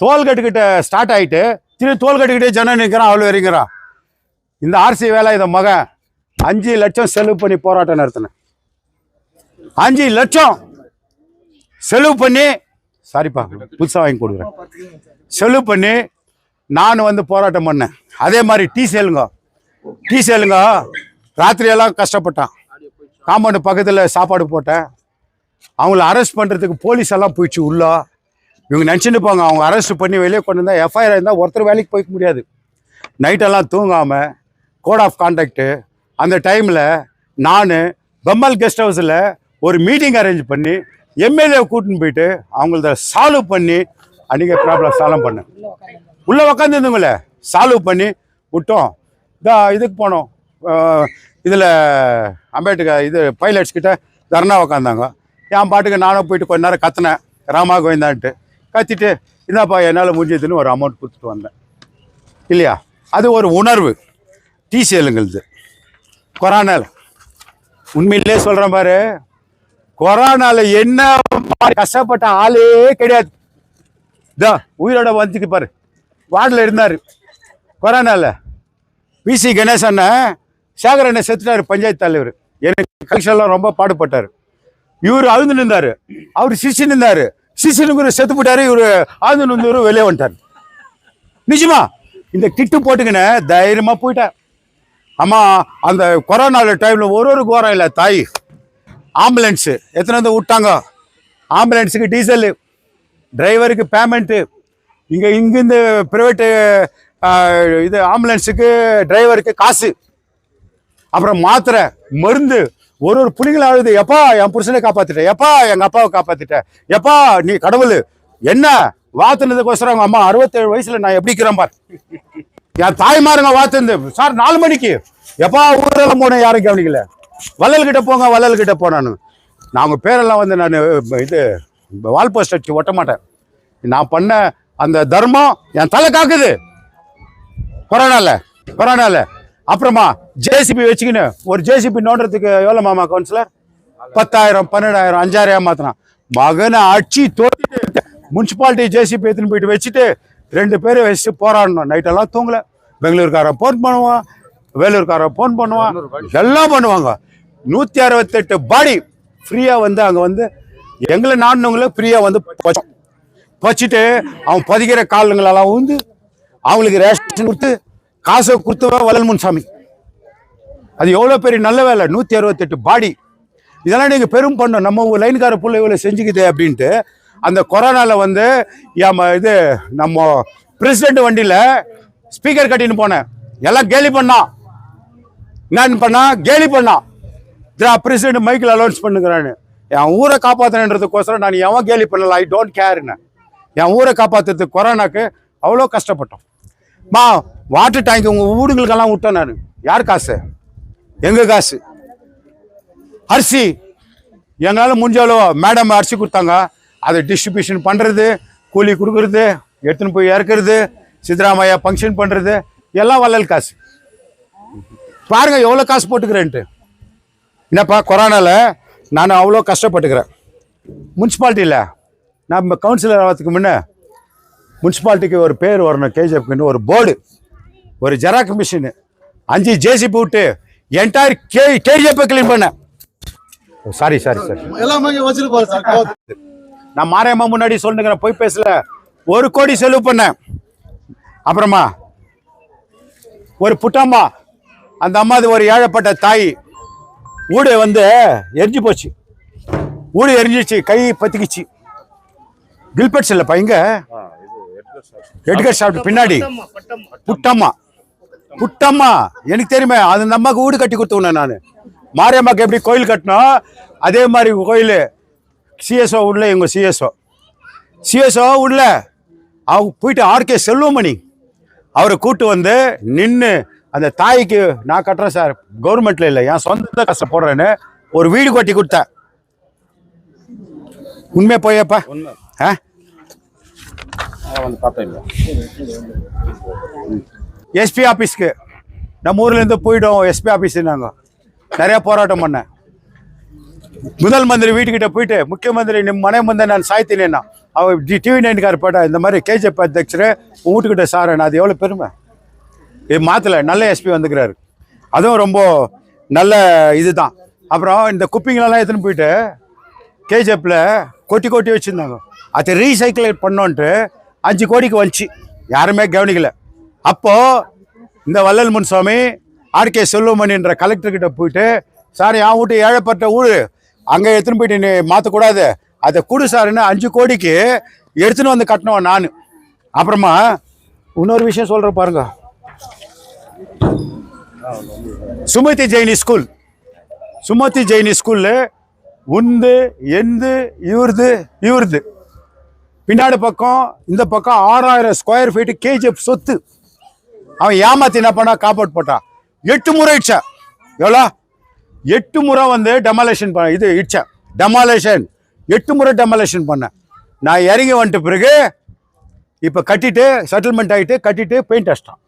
A: தோல்கட்டுக்கிட்ட ஸ்டார்ட் ஆகிட்டு திரும்பி தோல்கட்டுக்கிட்டே ஜனம் நிற்கிறான், அவ்வளோ வரைங்கிறான். இந்த ஆர்சி வேலை இதை மகன் 5 லட்சம் செலவு பண்ணி போராட்டம் நடத்தினேன். 5 லட்சம் செலவு பண்ணி, சாரிப்பா புதுசாக வாங்கி கொடுக்குறேன், செலவு பண்ணி நான் வந்து போராட்டம் பண்ணேன். அதே மாதிரி டீ சேலுங்க ராத்திரியெல்லாம் கஷ்டப்பட்டான். காம்பவுண்டு பக்கத்தில் சாப்பாடு போட்டேன். அவங்கள அரெஸ்ட் பண்ணுறதுக்கு போலீஸ் எல்லாம் போயிடுச்சு உள்ள. இவங்க நினச்சிட்டுப்பாங்க அவங்க அரெஸ்ட் பண்ணி வெளியே கொண்டு வந்தால் எஃப்ஐஆர் இருந்தால் ஒருத்தர் வேலைக்கு போய்க்க முடியாது. நைட்டெல்லாம் தூங்காமல் கோட் ஆஃப் கான்டாக்டு. அந்த டைமில் நான் பெம்மல் கெஸ்ட் ஹவுஸில் ஒரு மீட்டிங் அரேஞ்ச் பண்ணி எம்எல்ஏ கூட்டின்னு போயிட்டு அவங்கள சால்வ் பண்ணி அன்றைக்கி ப்ராப்ளம் சால்வ் பண்ணேன். உள்ளே உக்காந்துருந்தவங்களே சால்வ் பண்ணி விட்டோம். இதுக்கு போனோம். இதில் அம்பேத்கர் இது பைலட்ஸ் கிட்ட தர்ணா உக்காந்தாங்க. என் பாட்டுக்கு நானும் போயிட்டு கொஞ்ச நேரம் கத்தினேன், ராமா கோவிந்தான்ட்டு கத்திட்டு என்னப்பா என்னால் முடிஞ்சதுன்னு ஒரு அமௌண்ட் கொடுத்துட்டு வந்தேன். இல்லையா? அது ஒரு உணர்வு. டீ சேலுங்கிறது கொரோனாவில் உண்மையிலே சொல்கிறேன் பாரு, கொரோனாவில் என்ன கஷ்டப்பட்ட ஆளே கிடையாது. உயிரோட வந்துக்கு பாரு, வார்டில் இருந்தார் கொரோனாவில். பிசி கணேசன் சேகர் அண்ணன் செத்துட்டார், பஞ்சாயத்து தலைவர். எனக்கு கலெக்ஷன்லாம் ரொம்ப பாடுபட்டார். இவர் அழுந்து நின்றார், அவர் சிரிச்சு நின்றார். சிசினுக்கு செத்து போட்டாரு, இவர் ஆழ்ந்து நின்று வெளியே வந்துட்டார். நிஜமா இந்த கிட்டு போட்டுக்கின தைரியமாக போயிட்டார். அம்மா அந்த கொரோனா டைமில் ஒரு கோரம் இல்லை தாய். ஆம்புலன்ஸு எத்தனை வந்து விட்டாங்க. ஆம்புலன்ஸுக்கு டீசலு, டிரைவருக்கு பேமெண்ட்டு, இங்கேருந்து ப்ரைவேட்டு இது ஆம்புலன்ஸுக்கு டிரைவருக்கு காசு, அப்புறம் மாத்திரை மருந்து. ஒரு பிள்ளைங்கள அழுது, எப்பா என் புருஷனை காப்பாற்றிட்டேன், எப்பா எங்கள் அப்பாவை காப்பாற்றிட்டேன், எப்பா நீ கடவுள் என்ன வாத்துனதுக்கோசரம் அவங்க அம்மா 67 வயசில் நான் எப்படி இருக்கிறேன் பார். என் தாய்மாருங்க வாத்துந்து சார் 4 மணிக்கு எப்பா ஊரெல்லாம் போனேன், யாரும் கவனிக்கல. வள்ளல்கிட்ட போங்க, வள்ளல்கிட்ட போனான்னு. நான் அவங்க பேரெல்லாம் வந்து நான் இது வால் போஸ்ட் அடிச்சு ஒட்ட மாட்டேன். நான் பண்ண அந்த தர்மம் என் தலை காக்குது கொரோனால. அப்புறமா ஜேசிபி வச்சுக்கின்னு ஒரு ஜேசிபி நோண்டுறதுக்கு எவ்வளோ மாமா கவுன்சிலர்? 10,000 12,000 5,000 ஏமாத்தினான். மகனை அடிச்சு தோட்டிட்டு முனிசிபாலிட்டி ஜேசிபி எடுத்துன்னு போயிட்டு வச்சுட்டு 2 பேரை வச்சுட்டு போராடணும். நைட்டெல்லாம் தூங்கல. பெங்களூர்காரன் ஃபோன் பண்ணுவான், வேலூர்காரன் ஃபோன் பண்ணுவான், எல்லாம் பண்ணுவாங்க. 168 பாடி ஃப்ரீயாக வந்து அங்கே வந்து எங்களை நாடினவங்கள ஃப்ரீயாக வந்து வச்சுட்டு அவன் பதிக்கிற காலங்களெல்லாம் வந்து அவங்களுக்கு ரேஷன் கொடுத்து காசை கொடுத்தவா வள்ளல் முன்சாமி. அது எவ்வளோ பெரிய நல்ல வேலை. 168 பாடி. இதெல்லாம் நீங்கள் பெரும் பண்ணோம். நம்ம லைன்கார பிள்ளை இவ்வளோ செஞ்சுக்குது அப்படின்ட்டு. அந்த கொரோனாவில் வந்து இது நம்ம பிரசிடென்ட் வண்டியில் ஸ்பீக்கர் கட்டின்னு போனேன். எல்லாம் கேலி பண்ணான். என்ன பண்ணா? கேலி பண்ணான். பிரசிடென்ட் மைக்கில் அலௌன்ஸ் பண்ணுங்கிறான்னு. என் ஊரை காப்பாற்றணுன்றதுக்கோசரம் நான் எவன் கேலி பண்ணல, ஐ டோன்ட் கேர்ன்னு. என் ஊரை காப்பாற்றுறதுக்கு கொரோனாக்கு அவ்வளோ கஷ்டப்பட்டோம். வாட்டர் டேங்க் உங்கள் வீடுங்களுக்கெல்லாம் விட்டேன் நான். யார் காசு? எங்கள் காசு. அரிசி எங்களால் முடிஞ்சாலோ மேடம் அரிசி கொடுத்தாங்க. அதை டிஸ்ட்ரிபியூஷன் பண்ணுறது, கூலி கொடுக்குறது, எடுத்துன்னு போய் இறக்குறது, சித்தராமையா ஃபங்க்ஷன் பண்ணுறது எல்லாம் வள்ளல் காசு. பாருங்க எவ்வளோ காசு போட்டுக்கிறேன்ட்டு. என்னப்பா கொரோனாவில் நான் அவ்வளோ கஷ்டப்பட்டுக்கிறேன். முனிசிபாலிட்டியில் நம்ம கவுன்சிலர் ஆகிறதுக்கு முன்னே முனிசிபாலிட்டிக்கு ஒரு பேர் வரணும். கேஜிஎஃப்னு ஒரு போர்டு, ஒரு ஜெராக்ஸ் மிஷின், 5 ஜேசிபி விட்டு என்டையர் கேஜிஎஃப் கிளீன் பண்ணேன். சாரி நான் மாரியம்மா முன்னாடி சொல்லுங்கிறேன், போய் பேசல. 1 கோடி செலவு பண்ணேன். அப்புறமா ஒரு புட்டம்மா, அந்த அம்மா ஒரு ஏழைப்பட்ட தாய், ஊடு வந்து எரிஞ்சு போச்சு. ஊடு எரிஞ்சிச்சு, கை பத்திக்கிச்சு. கில்பெட்ஸ் இல்லப்பா, இங்க எட்கர் ஷாப்ட் பின்னாடி புட்டம்மா எனக்கு தெரியுமே. அந்த அம்மாவுக்கு வீடு கட்டி கொடுத்துனேன் நான். மாரியம்மாக்கு எப்படி கோயில் கட்டினோம் அதே மாதிரி கோயில். சிஎஸ்ஓ உள்ள, எங்க சிஎஸ்ஓ உள்ள அவங்க போயிட்டு ஆர்கே செல்வமணி அவரை கூட்டு வந்து நின்று அந்த தாய்க்கு நான் கட்டுறேன் சார், கவர்மெண்ட்ல இல்லை, என் சொந்த கஷ்டப்படுறேன்னு ஒரு வீடு கட்டி கொடுத்தேன். உண்மையா போயப்பா? எஸ்பி ஆஃபீஸ்க்கு நம்ம ஊர்லேருந்து போயிட்டோம். எஸ்பி ஆஃபீஸ் நாங்கள் நிறையா போராட்டம் பண்ணேன். முதல் மந்திரி வீட்டுக்கிட்ட போயிட்டு, முக்கியமந்திரி நிம் மனை முந்தை நான் சாய்த்தினேன்னா அவர் TV9 போட்டா இந்த மாதிரி கேஜிஎஃப் அத்தியட்சர் உன் வீட்டுக்கிட்ட சார். நான் அது எவ்வளோ பெருமை. இது மாற்றலை, நல்ல எஸ்பி வந்துக்கிறாரு. அதுவும் ரொம்ப நல்ல இதுதான். அப்புறம் இந்த குப்பிங்களெல்லாம் எடுத்துன்னு போயிட்டு கேஜிஎஃப்பில் கொட்டி வச்சுருந்தாங்க. அதை ரீசைக்கிள் பண்ணோன்ட்டு 5 கோடிக்கு வந்துச்சு. யாருமே கவனிக்கல. அப்போது இந்த வள்ளல் முன்சாமி ஆர்கே செல்வமணின்ற கலெக்டர்கிட்ட போயிட்டு, சார் என் வீட்டு ஏழைப்பட்ட ஊடு அங்கே எடுத்துன்னு போயிட்டு நீ மாற்றக்கூடாது, அதை கொடு சார்ன்னு 5 கோடிக்கு எடுத்துன்னு வந்து கட்டினோம் நான். அப்புறமா இன்னொரு விஷயம் சொல்கிற பாருங்க. சுமதி ஜெயினி ஸ்கூலில் உந்து எந்து இவருது பின்னாடி பக்கம் இந்த பக்கம் 6000 ஸ்கொயர் ஃபீட்டு கேஜிஎஃப் சொத்து. அவன் ஏமாத்தி என்ன பண்ணா, காப்பாட் போட்டான். 8 முறை இடிச்சா. எவ்வளோ? 8 முறை வந்து டெமாலேஷன் பண்ண, இது இடிச்சேன் டெமாலேஷன். 8 முறை டெமாலேஷன் பண்ணேன். நான் இறங்கி வந்துட்டு பிறகு இப்போ கட்டிட்டு செட்டில்மெண்ட் ஆகிட்டு கட்டிட்டு பெயிண்ட் அடிச்சிட்டான்.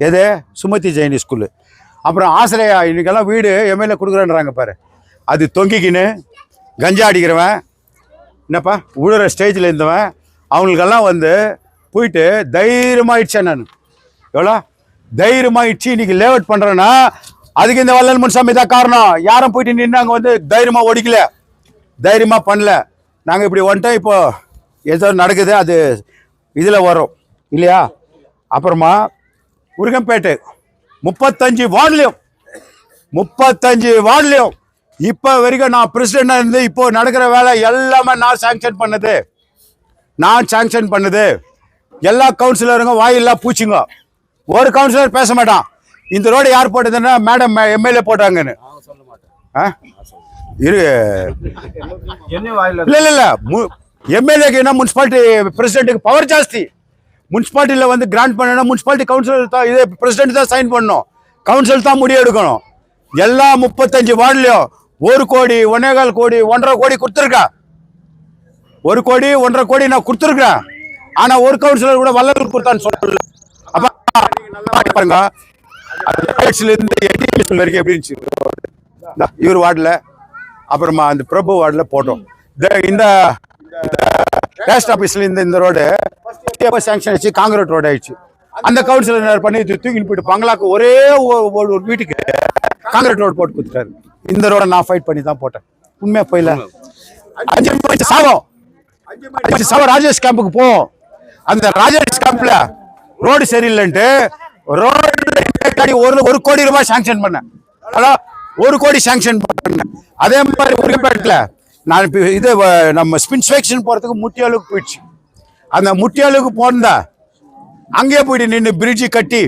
A: எது? சுமதி ஜெயினி ஸ்கூலு. அப்புறம் ஆசிரியா இன்னைக்கெல்லாம் வீடு எம்எல்ஏ கொடுக்குறேன்றாங்க பாரு. அது தொங்கிக்கின்னு கஞ்சா அடிக்கிறவன், என்னப்பா உழுற ஸ்டேஜில் இருந்தவன், அவங்களுக்கெல்லாம் வந்து போயிட்டு தைரியமாகிடுச்சேன் நான். எவ்வளோ தைரியமாகிடுச்சு இன்னைக்கு லேஅவுட் பண்ணுறேன்னா அதுக்கு இந்த வள்ளல் முன்சாமி தான் காரணம். யாரும் போயிட்டு நின்று அங்கே வந்து தைரியமாக ஓடிக்கல, தைரியமாக பண்ணல. நாங்கள் இப்படி வந்துட்டோம். இப்போ ஏதோ நடக்குது, அது இதில் வரும் இல்லையா? அப்புறமா உருகம்பேட்டை 35 வார்டுலையும் இப்போ வரைக்கும் நான் பிரசிடெண்டாக இருந்து இப்போ நடக்கிற வேலை எல்லாமே நான் சாங்ஷன் பண்ணது. எல்லா கவுன்சிலருங்க வாயில்லா பூச்சிங்க. ஒரு கவுன்சிலர் பேச மாட்டான். இந்த ரோடு யார் போட்டதுன்னா மேடம் எம்எல்ஏ போட்டாங்கன்னு. இல்ல எம்எல்ஏக்கு என்ன, முனிசிபாலிட்டி பிரசிடென்ட்டுக்கு பவர் ஜாஸ்தி. முனிசிபாலிட்டியில் வந்து கிராண்ட் பண்ணணும், முனிசிபாலிட்டி கவுன்சிலர் தான், இதே பிரசிடென்ட் தான் சைன் பண்ணணும், கவுன்சில் தான் முடிவு எடுக்கணும். எல்லா 35 வார்டுலையும் 1 கோடி 1.25 கோடி 1.5 கோடி கொடுத்துருக்கேன். 1 கோடி 1.5 கோடி நான் கொடுத்துருக்கேன். ஆனா ஒரு கவுன்சிலர் கூட வள்ளல் கொடுத்தான்னு சொல்லல. அப்ப பாருங்க இருந்து வரைக்கும் எப்படி இருந்துச்சு. இவர் வார்டுல அப்புறமா அந்த பிரபு வார்டுல போட்டோம். இந்த கேஸ்ட் ஆபீஸ்ல இந்த ரோடு சாங்ஷன் ஆச்சு, காங்கிரீட் ரோடு ஆயிடுச்சு. அந்த கவுன்சிலர் பண்ணி தூக்கிட்டு போயிட்டு பங்களாக்கு ஒரே ஒரு வீட்டுக்கு காங்கிரீட் ரோடு போட்டு கொடுத்துட்டாரு. இந்த ரோட நான் ஃபைட் பண்ணி தான் போட்டேன். உண்மையா போயில 5 மணி சாவம் ராஜேஷ் கேம்புக்கு போவோம். அந்த ராஜேஷ் கேம்ப்ல ரோடு சரியில்லைன்ட்டு ரோடு 1 கோடி ரூபாய் சாங்ஷன் பண்ணேன். 1 கோடி சாங்ஷன் பண்ணேன். அதே மாதிரி உரிப்பேட்டில் நான் இது நம்ம ஸ்பின்ஸ்பெக்ஷன் போறதுக்கு முட்டியாலுக்கு போயிடுச்சு. அந்த முட்டியாலுக்கு போனதா அங்கேயே போயிட்டு நின்று பிரிட்ஜு கட்டி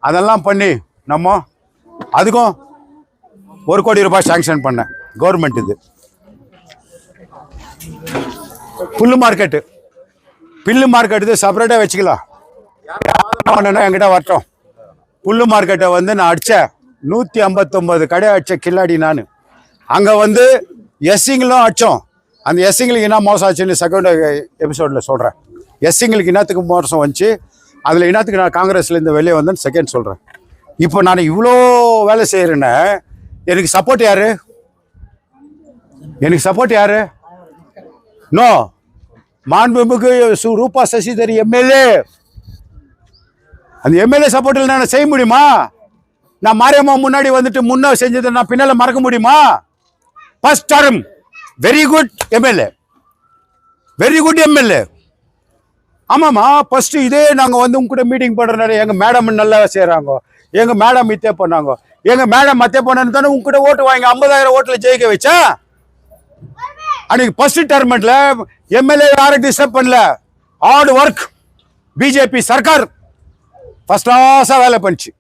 A: அதெல்லாம் பண்ணி நம்ம அதுக்கும் 1 கோடி ரூபாய் சாங்ஷன் பண்ணேன் கவர்மெண்ட். இது புல்லு மார்க்கெட்டு இது செப்பரேட்டாக வச்சுக்கலாம். என்கிட்ட வரட்டும். புல்லு மார்க்கெட்டை வந்து நான் அடித்தேன். 159 கடை அடித்த கில்லாடி நான். அங்கே வந்து எஸ்சிங்களும் அடித்தோம். அந்த எஸ்சிங்களுக்கு என்ன மோசம் ஆச்சுன்னு செகண்ட் எபிசோடில் சொல்கிறேன். எஸ்சிங்களுக்கு என்னத்துக்கு மோசம் வந்துச்சு, அதில் என்னத்துக்கு நான் காங்கிரஸ்லேருந்து வெளியே வந்தேன்னு செகண்ட் சொல்கிறேன். இப்போ நான் இவ்வளோ வேலை செய்கிறேன்னு எனக்கு சப்போர்ட் யாரு? நோ, மாண்புமிகு ரூபா சசிதர் எம்எல்ஏ. அந்த எம்எல்ஏ சப்போர்ட் இல்லை நான் செய்ய முடியுமா? நான் மாரியம்மா முன்னாடி வந்துட்டு முன்ன செஞ்சதை நான் பின்னால மறக்க முடியுமா? First term very good MLA. ஆமாம்மா, ஃபர்ஸ்ட் இதே நாங்கள் வந்து உங்ககிட்ட மீட்டிங் பண்ணுறனால எங்கள் மேடம் நல்லா செய்கிறாங்க, எங்கள் மேடம் இத்தே பண்ணாங்க, எங்கள் மேடம் மத்தே பண்ணு தானே உங்ககிட்ட ஓட்டு வாங்கி 50,000 ஓட்டில் ஜெயிக்க வச்சா. அன்னைக்கு ஃபர்ஸ்ட் டர்மெண்ட்ல எம்எல்ஏ யாரும் டிஸ்டர்ப் பண்ணல. Hard work BJP Sarkar first கிளாஸாக வேலை பண்ணிச்சு.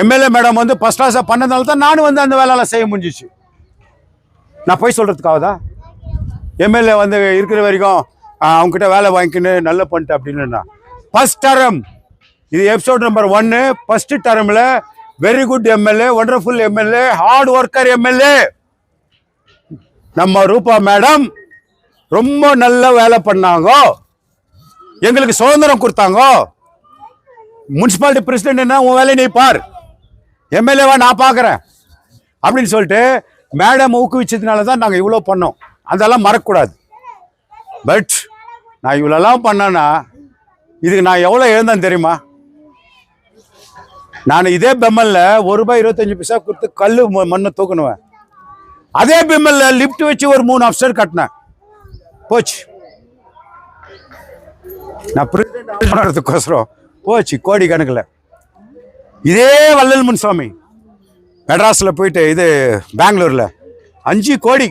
A: எம்எல்ஏ மேடம் வந்து ஃபர்ஸ்ட் கிளாஸாக பண்ணதால தான் நானும் வந்து அந்த வேலையெல்லாம் செய்ய முடிஞ்சிச்சு. நான் போய் சொல்கிறதுக்காகதா எம்எல்ஏ வந்து இருக்கிற வரைக்கும் அவங்ககிட்ட வேலை வாங்கிக்கின்னு நல்லா பண்ணிட்டு அப்படின்னு. ஃபர்ஸ்ட் டர்ம் இது எபிசோட் நம்பர் 1. ஃபர்ஸ்ட் டர்மில் very good MLA, wonderful MLA, hard worker MLA நம்ம ரூபா மேடம். ரொம்ப நல்ல வேலை பண்ணாங்க, எங்களுக்கு சுதந்திரம் கொடுத்தாங்க. முனிசிபாலிட்டி பிரசிடென்ட் என்ன உன் வேலையை நீ பார், எம்எல்ஏவா நான் பார்க்குறேன் அப்படின்னு சொல்லிட்டு மேடம் ஊக்குவிச்சதுனால தான் நாங்கள் இவ்வளோ பண்ணோம். அதெல்லாம் மறக்கக்கூடாது. பட் நான் இவ்வளோலாம் பண்ணேன்னா இதுக்கு நான் எவ்வளோ எழுந்தேன் தெரியுமா? நான் இதே பெம்மல்ல ₹1.25 கொடுத்து கல் மண்ணை தூக்கணுவேன். அதே பெம்மல்ல லிப்ட் வச்சு ஒரு 3 அப்ஸ்டர் கட்டினேன். போச்சு. நான் பிரசிடென்ட் ஆனதுக்கோசரம் போச்சு கோடி கணக்கில். இதே வள்ளல் முன்சாமி மெட்ராஸில் போயிட்டு இது பெங்களூரில் 5 கோடி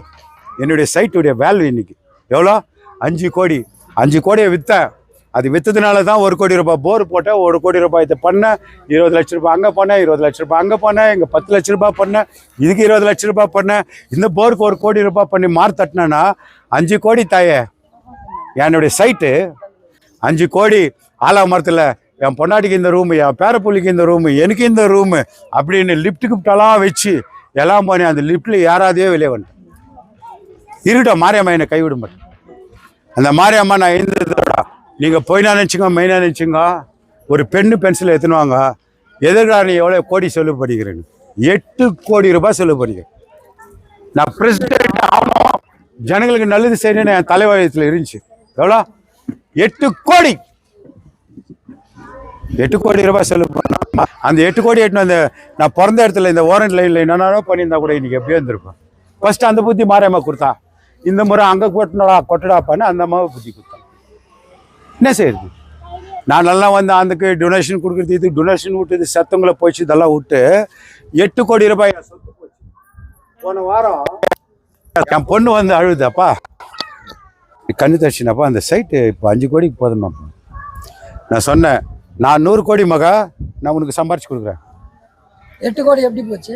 A: என்னுடைய சைட்டுடைய வேல்யூ இன்னைக்கு எவ்வளோ? 5 கோடி. 5 கோடியை விற்றேன். அது விற்றதுனால தான் 1 கோடி ரூபாய் போர் போட்டேன். 1 கோடி ரூபாய் இதை பண்ணேன். 20 லட்ச ரூபாய் அங்கே பண்ணேன், 20 லட்ச ரூபாய் அங்கே பண்ணேன், இங்கே 10 லட்ச ரூபாய் பண்ணேன், இதுக்கு 20 லட்ச ரூபாய் பண்ணேன். இந்த போருக்கு 1 கோடி ரூபாய் பண்ணி மார்க் தட்டினேன்னா 5 கோடி தாயே. என்னுடைய சைட்டு 5 கோடி. ஆலா மரத்தில் என் பொண்டாட்டிக்கு இந்த ரூமு, என் பேரப்புள்ளிக்கு இந்த ரூமு, எனக்கு இந்த ரூமு அப்படின்னு லிஃப்ட்டுக்கிட்டலாம் வச்சு எல்லாம் பண்ணி அந்த லிஃப்ட்டில் யாராதையோ வெளியே வந்துட்டேன். இருக்கட்டும், மாரியம்மா என்னை கைவிட மாட்டேன். அந்த மாரியம்மா நான் எழுந்ததோட நீங்கள் பொய்னா நினச்சிங்க மெயினாக நினச்சிங்க. ஒரு பெண்ணு பென்சில் எடுத்துனுவாங்க. எதிர்காலம் எவ்வளோ கோடி செலவு பண்ணிக்கிறேன்னு 8 கோடி ரூபாய் செலவு பண்ணிக்கிறேன். நான் பிரசிடென்ட் ஆகணும், ஜனங்களுக்கு நல்லது செய்யணும்னு என் தலைவாயத்தில் இருந்துச்சு. எவ்வளோ? 8 கோடி. 8 கோடி ரூபாய் செலவு பண்ண. அந்த 8 கோடி எட்டுன்னு அந்த நான் பிறந்த இடத்துல இந்த ஓரண்ட் லைனில் என்னென்னோ பண்ணியிருந்தா கூட இன்னைக்கு எப்படியோ இருந்திருப்பேன். ஃபர்ஸ்ட் அந்த புத்தி மாரியம்மா கொடுத்தா. இந்த முறை அங்கே கொட்டடாப்பான்னு அந்த அம்மாவை புத்தி கொடுத்தான். என்ன செய்யுது? நான் நல்லா வந்து அதுக்கு டொனேஷன் கொடுக்குறது, இது டொனேஷன் விட்டு சத்தங்களை போச்சு, இதெல்லாம் விட்டு 8 கோடி ரூபாய் சொத்து போச்சு. போன வாரம் என் பொண்ணு வந்து அழுதுதாப்பா, கண்ணு தச்சுனாப்பா அந்த சைட்டு இப்போ 5 கோடிக்கு போதுமாப்பா. நான் சொன்னேன், நான் 100 கோடி மகா நான் உனக்கு சம்பாரிச்சு கொடுக்குறேன்.
B: 8 கோடி எப்படி போச்சு?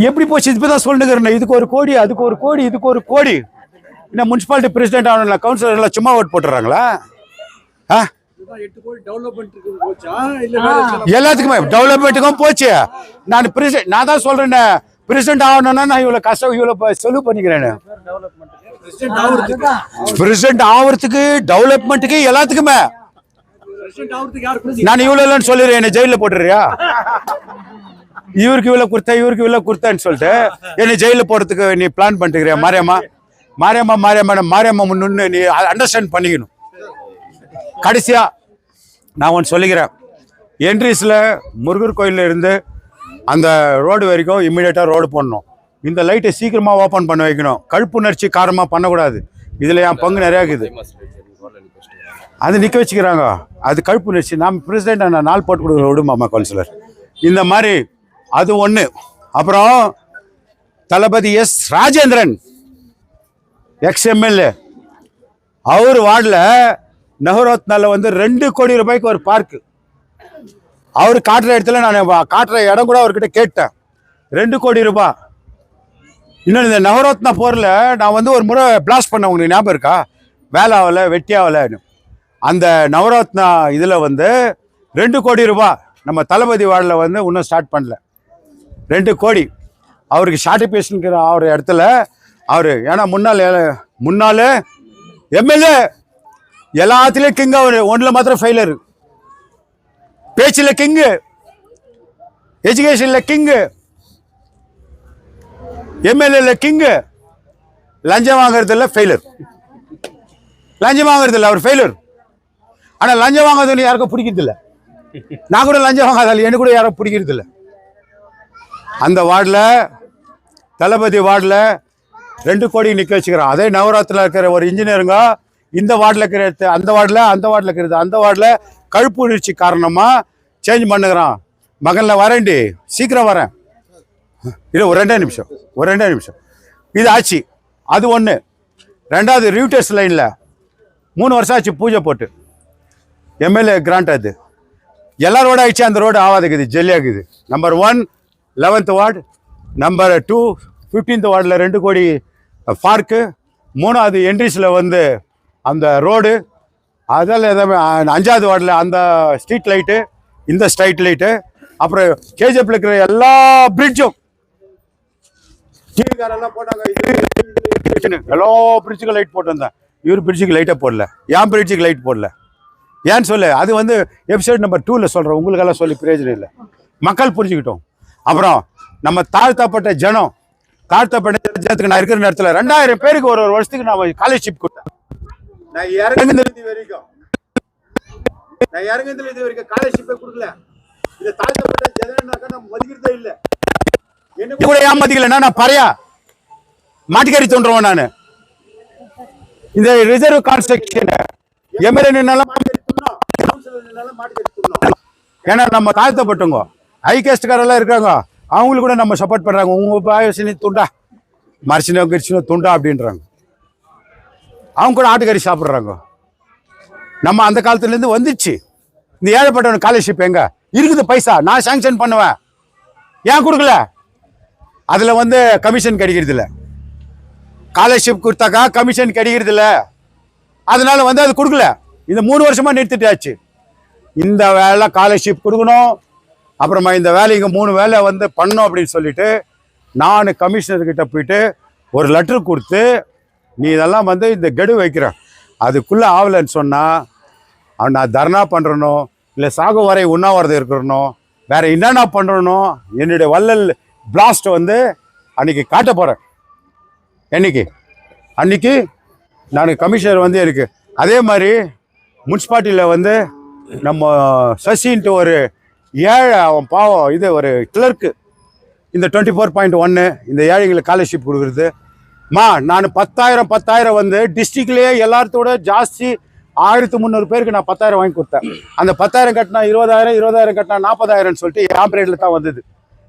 A: எப்படி போச்சு இப்பதான் சொல்லுங்கிறேன். இதுக்கு 1 கோடி, அதுக்கு 1 கோடி, இதுக்கு 1 கோடி. என்ன முனிசிபாலிட்டி பிரசிடென்ட் ஆகணும்ல, கவுன்சிலர் எல்லாம் சும்மா ஓட் போட்டுறாங்களா? எல்லாத்துக்குமே டெவலப்மெண்ட்டுக்கும் போச்சு. நான் தான் சொல்றேன், பிரசிடென்ட் ஆகணும்னா நான் இவ்வளவு கஷ்டம் இவ்வளவு செலவு பண்ணிக்கிறேன். பிரசிடென்ட் ஆவறதுக்கு, டெவலப்மெண்ட்டுக்கு, எல்லாத்துக்குமே. நான் இவ்வளவு இல்லைன்னு சொல்லிடுறேன், என்ன ஜெயில போட்டுறியா? இவருக்கு இவ்வளவு கொடுத்தா, இவருக்கு இவ்வளவு கொடுத்தான்னு சொல்லிட்டு என்ன ஜெயில போறதுக்கு நீ பிளான் பண்ணிட்டுக்கிறியா? மாரியம்மா முன்னு நீ அண்டர்ஸ்டாண்ட் பண்ணிக்கணும். கடைசியா நான் ஒன்று சொல்லிக்கிறேன். என்ட்ரிஸில் முருகர் கோயிலில் இருந்து அந்த ரோடு வரைக்கும் இம்மிடியேட்டாக ரோடு போடணும். இந்த லைட்டை சீக்கிரமாக ஓப்பன் பண்ண வைக்கணும். கழுப்புணர்ச்சி காரமாக பண்ணக்கூடாது. இதில் என் பங்கு நிறையா இருக்குது. அது நிற்க வச்சுக்கிறாங்க. அது கழுப்புணர்ச்சி. நாம் பிரசிடென்ட் நான் நாள் போட்டு கொடுக்குற விடுமாம்மா கவுன்சிலர். இந்த மாதிரி அது ஒன்று. அப்புறம் தளபதி எஸ் ராஜேந்திரன் எக்ஸ்எம்எல்ஏ, அவர் வார்டில் நகரோத்னால வந்து 2 கோடி ரூபாய்க்கு ஒரு பார்க்கு அவர் காட்டுற இடத்துல நான் காட்டுற இடம் கூட அவர்கிட்ட கேட்டேன். 2 கோடி ரூபாய். இன்னொன்று இந்த நவரத்னா போரில் நான் வந்து ஒரு முறை பிளாஸ்ட் பண்ண, உங்களுக்கு ஞாபகம் இருக்கா? வேலை ஆகலை, வெட்டி ஆகலைன்னு. அந்த நவரத்னா இதில் வந்து 2 கோடி ரூபாய் நம்ம தளபதி வார்டில் வந்து இன்னும் ஸ்டார்ட் பண்ணல. 2 கோடி அவருக்கு சார்டிஃபிகேஷனுங்கிற அவர் இடத்துல அவர், ஏன்னா முன்னாள் எம்எல்ஏ எல்லாத்துலேயும் கிங். அவர் ஒன்றில் மாத்திரம் ஃபெயிலரு. பேச்சில் கிங்கு, எஜுகேஷன்ல கிங்கு, எம்எல்ஏல கிங்கு. லஞ்சம் வாங்குறதுல ஃபெயிலர். லஞ்சம் வாங்குறதில்ல அவர் ஃபெயிலர். ஆனால் லஞ்சம் வாங்குறதுன்னு யாருக்கும் பிடிக்கிறது இல்லை. நான் கூட லஞ்சம் வாங்காதால் எனக்கு கூட யாரும் பிடிக்கிறது இல்லை. அந்த வார்டில், தளபதி வார்டில் 2 கோடி நிற்க வச்சுக்கிறான். அதே நவராத்திரியில் இருக்கிற ஒரு இன்ஜினியருங்க இந்த வார்டில் இருக்கிற, அந்த வார்டில் இருக்கிறது, அந்த வார்டில் கழுப்புணர்ச்சி காரணமாக சேஞ்ச் பண்ணுகிறான். மகனில் வரேன்டி, சீக்கிரம் வரேன். இல்லை ஒரு 2 நிமிஷம். இது ஆச்சு. அது ஒன்று. 2வது ரியூட்டர்ஸ் லைனில் 3 வருஷம் ஆச்சு பூஜை போட்டு. MLA grant. அது எல்லா ரோடு ஆயிடுச்சு, அந்த ரோடு ஆகாதுக்குது, ஜெல்லியாக்குது. Number 1 11th ward, number 2 15th வார்டில் 2 கோடி பார்க்கு. 3வது என்ட்ரிஸில் வந்து அந்த ரோடு. அதில் எதாவது 5வது வார்டில் அந்த ஸ்ட்ரீட் லைட்டு, இந்த ஸ்ட்ரைட் லைட்டு. அப்புறம் கேஜிஎஃப்ல இருக்கிற எல்லா பிரிட்ஜும் டிவிக்காரெல்லாம் போட்டாங்க. எல்லா பிரிட்ஜுக்கும் லைட் போட்டு வந்தேன். இவர் பிரிட்ஜுக்கு லைட்டை போடல, என் பிரிட்ஜுக்கு லைட் போடல. ஏன்னு சொல்லு, அது வந்து எபிசோட் நம்பர் 2ல் சொல்கிறேன். உங்களுக்கெல்லாம் சொல்லி பிரயோஜனம் இல்லை, மக்கள் புரிஞ்சுக்கிட்டோம். அப்புறம் நம்ம தாழ்த்தப்பட்ட ஜனத்துக்கு நான் இருக்கிற நேரத்தில் 2000 பேருக்கு ஒரு வருஷத்துக்கு நான் ஸ்காலர்ஷிப் கொடுத்தேன். நான் இறங்குனது வரைக்கும் ஸ்காலர்ஷிப்பே கொடுக்கல. இதை தாழ்த்தப்பட்ட ஜனனாக்கா நம்ம மதிக்கிறதே இல்லை. என்ன கூட ஏன் மதிக்கலன்னா, நான் பறையா மாட்டுக்கறி தோன்றவன். நான் இந்த ரிசர்வ் கான்ஸ்ட்ரக்ஷன் எம்எல்ஏ மாட்டுக்கறி தூண்டணும், மாட்டுக்கறி தூண்டணும். ஏன்னா நம்ம தாழ்த்தப்பட்டவங்க, ஹைகேஸ்ட்காரெல்லாம் இருக்காங்க, அவங்களுக்கு கூட நம்ம சப்போர்ட் பண்ணுறாங்க. உங்கள் பாயசினி துண்டா, மரிசினோ கிரிசினோ துண்டா அப்படின்றாங்க. அவங்க கூட ஆட்டுக்கறி சாப்பிட்றாங்க. நம்ம அந்த காலத்துலேருந்து வந்துச்சு. இந்த ஏழைப்பட்டவன் ஸ்காலர்ஷிப் எங்கே இருக்குது? பைசா நான் சாங்ஷன் பண்ணுவேன், ஏன் கொடுக்கல? அதில் வந்து கமிஷன் கிடைக்கிறது இல்லை. ஸ்காலர்ஷிப் கொடுத்தாக்கா கமிஷன் கிடைக்கிறது இல்லை. அதனால வந்து அது கொடுக்கல. இந்த 3 வருஷமாக நிறுத்திட்டாச்சு. இந்த வேலை ஸ்காலர்ஷிப் கொடுக்கணும், அப்புறமா இந்த வேலைங்க 3 வேலை வந்து பண்ணணும் அப்படின்னு சொல்லிட்டு நான் கமிஷனர்கிட்ட போயிட்டு ஒரு லெட்டர் கொடுத்து, நீ இதெல்லாம் வந்து இந்த கெடு வைக்கிறேன், அதுக்குள்ளே ஆகலைன்னு சொன்னால் நான் தர்ணா பண்ணுறனோ, இல்லை சாகு வரை உண்ணாவிரதம் இருக்கிறனோ, வேறு என்னென்ன பண்ணுறனோ, என்னுடைய வள்ளல் பிளாஸ்ட்டை வந்து அன்றைக்கி காட்ட போகிறேன். அன்றைக்கி நான் கமிஷனர் வந்து இருக்குது. அதே மாதிரி முனிசிபாலிட்டியில் வந்து நம்ம சசின்ட்டு ஒரு ஏழை, அவன் பாவம், இது ஒரு கிளர்க்கு, இந்த 24.1 இந்த ஏழைங்களுக்கு ஸ்காலர்ஷிப் கொடுக்குறது. நான் 10,000 வந்து டிஸ்ட்ரிக்ட்லேயே எல்லாத்தோட ஜாஸ்தி 1300 பேருக்கு நான் 10,000 வாங்கி கொடுத்தேன். அந்த 10,000 கட்டினா 20,000 கட்டினா 40,000 சொல்லிட்டு என் பீரியடில் தான் வந்தது.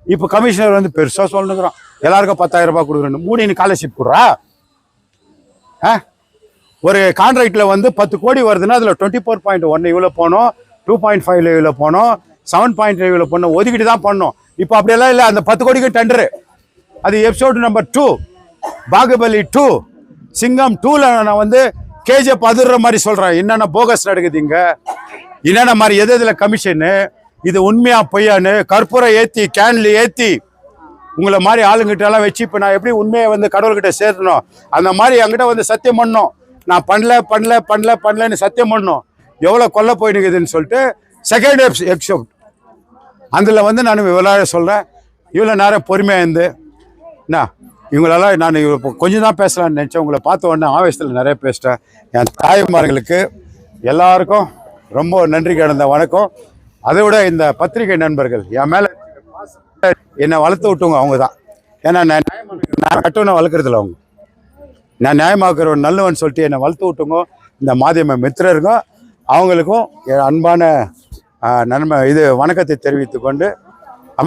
A: இப்போ கமிஷனர் வந்து பெருசாக சொல்லுங்கிறான், எல்லாருக்கும் 10,000 ரூபாய் கொடுக்குறேன்னு. 3 ஸ்காலர்ஷிப் கொடுறா. ஒரு கான்ட்ராக்டில் வந்து 10 கோடி வருதுன்னா அதில் 24.1 இவ்வளோ போனோம், 2.5 இவ்வளோ போனோம், 7.5 இவ்வளோ போனோம், ஒதுக்கிட்டு தான் பண்ணோம். இப்போ அப்படியெல்லாம் இல்லை. அந்த 10 கோடிக்கு டெண்டரு. அது எபிசோடு நம்பர் 2, பாகுபலி 2, சிங்கம் 2ல் நான் வந்து கேஜிஎஃப் அதிர்ற மாதிரி சொல்கிறேன். என்னென்ன போகஸ் நடக்குது இங்கே, என்னென்ன மாதிரி எது இதில் கமிஷனு, இது உண்மையா பொய்யான்னு கற்பூரம் ஏற்றி கேன்ல ஏற்றி உங்களை மாதிரி ஆளுங்கிட்டலாம் வச்சு இப்போ நான் எப்படி உண்மையை வந்து கடவுள்கிட்ட சேர்த்தணும் அந்த மாதிரி என்கிட்ட வந்து சத்தியம் பண்ணணும். நான் பண்ணலன்னு சத்தியம் பண்ணணும். எவ்வளோ கொல்ல போய் நிற்குதுன்னு சொல்லிட்டு செகண்ட் எபிசோட் அதில் வந்து நான் விளையாட சொல்கிறேன். இவ்வளோ நேரம் பொறுமையாக இருந்து என்ன இவங்களெல்லாம் நான் இப்போ கொஞ்சம் தான் பேசலாம்னு நினச்சேன். உங்களை பார்த்த உடனே ஆவேசத்தில் நிறைய பேசிட்டேன். என் தாய்மார்களுக்கு எல்லாருக்கும் ரொம்ப நன்றி கிடந்த வணக்கம். அதை விட இந்த பத்திரிகை நண்பர்கள் என் மேலே என்னை வளர்த்து விட்டவங்க அவங்க தான். ஏன்னா நான் கட்டணம் வளர்க்குறதில்ல அவங்க, நான் நியாயமாக்குற ஒரு நல்லவன் சொல்லிட்டு என்னை வளர்த்து விட்டவங்க இந்த மாத்தியம மித்திரருக்கும் அவங்களுக்கும் என் அன்பான நன்மை வணக்கத்தை தெரிவித்து கொண்டு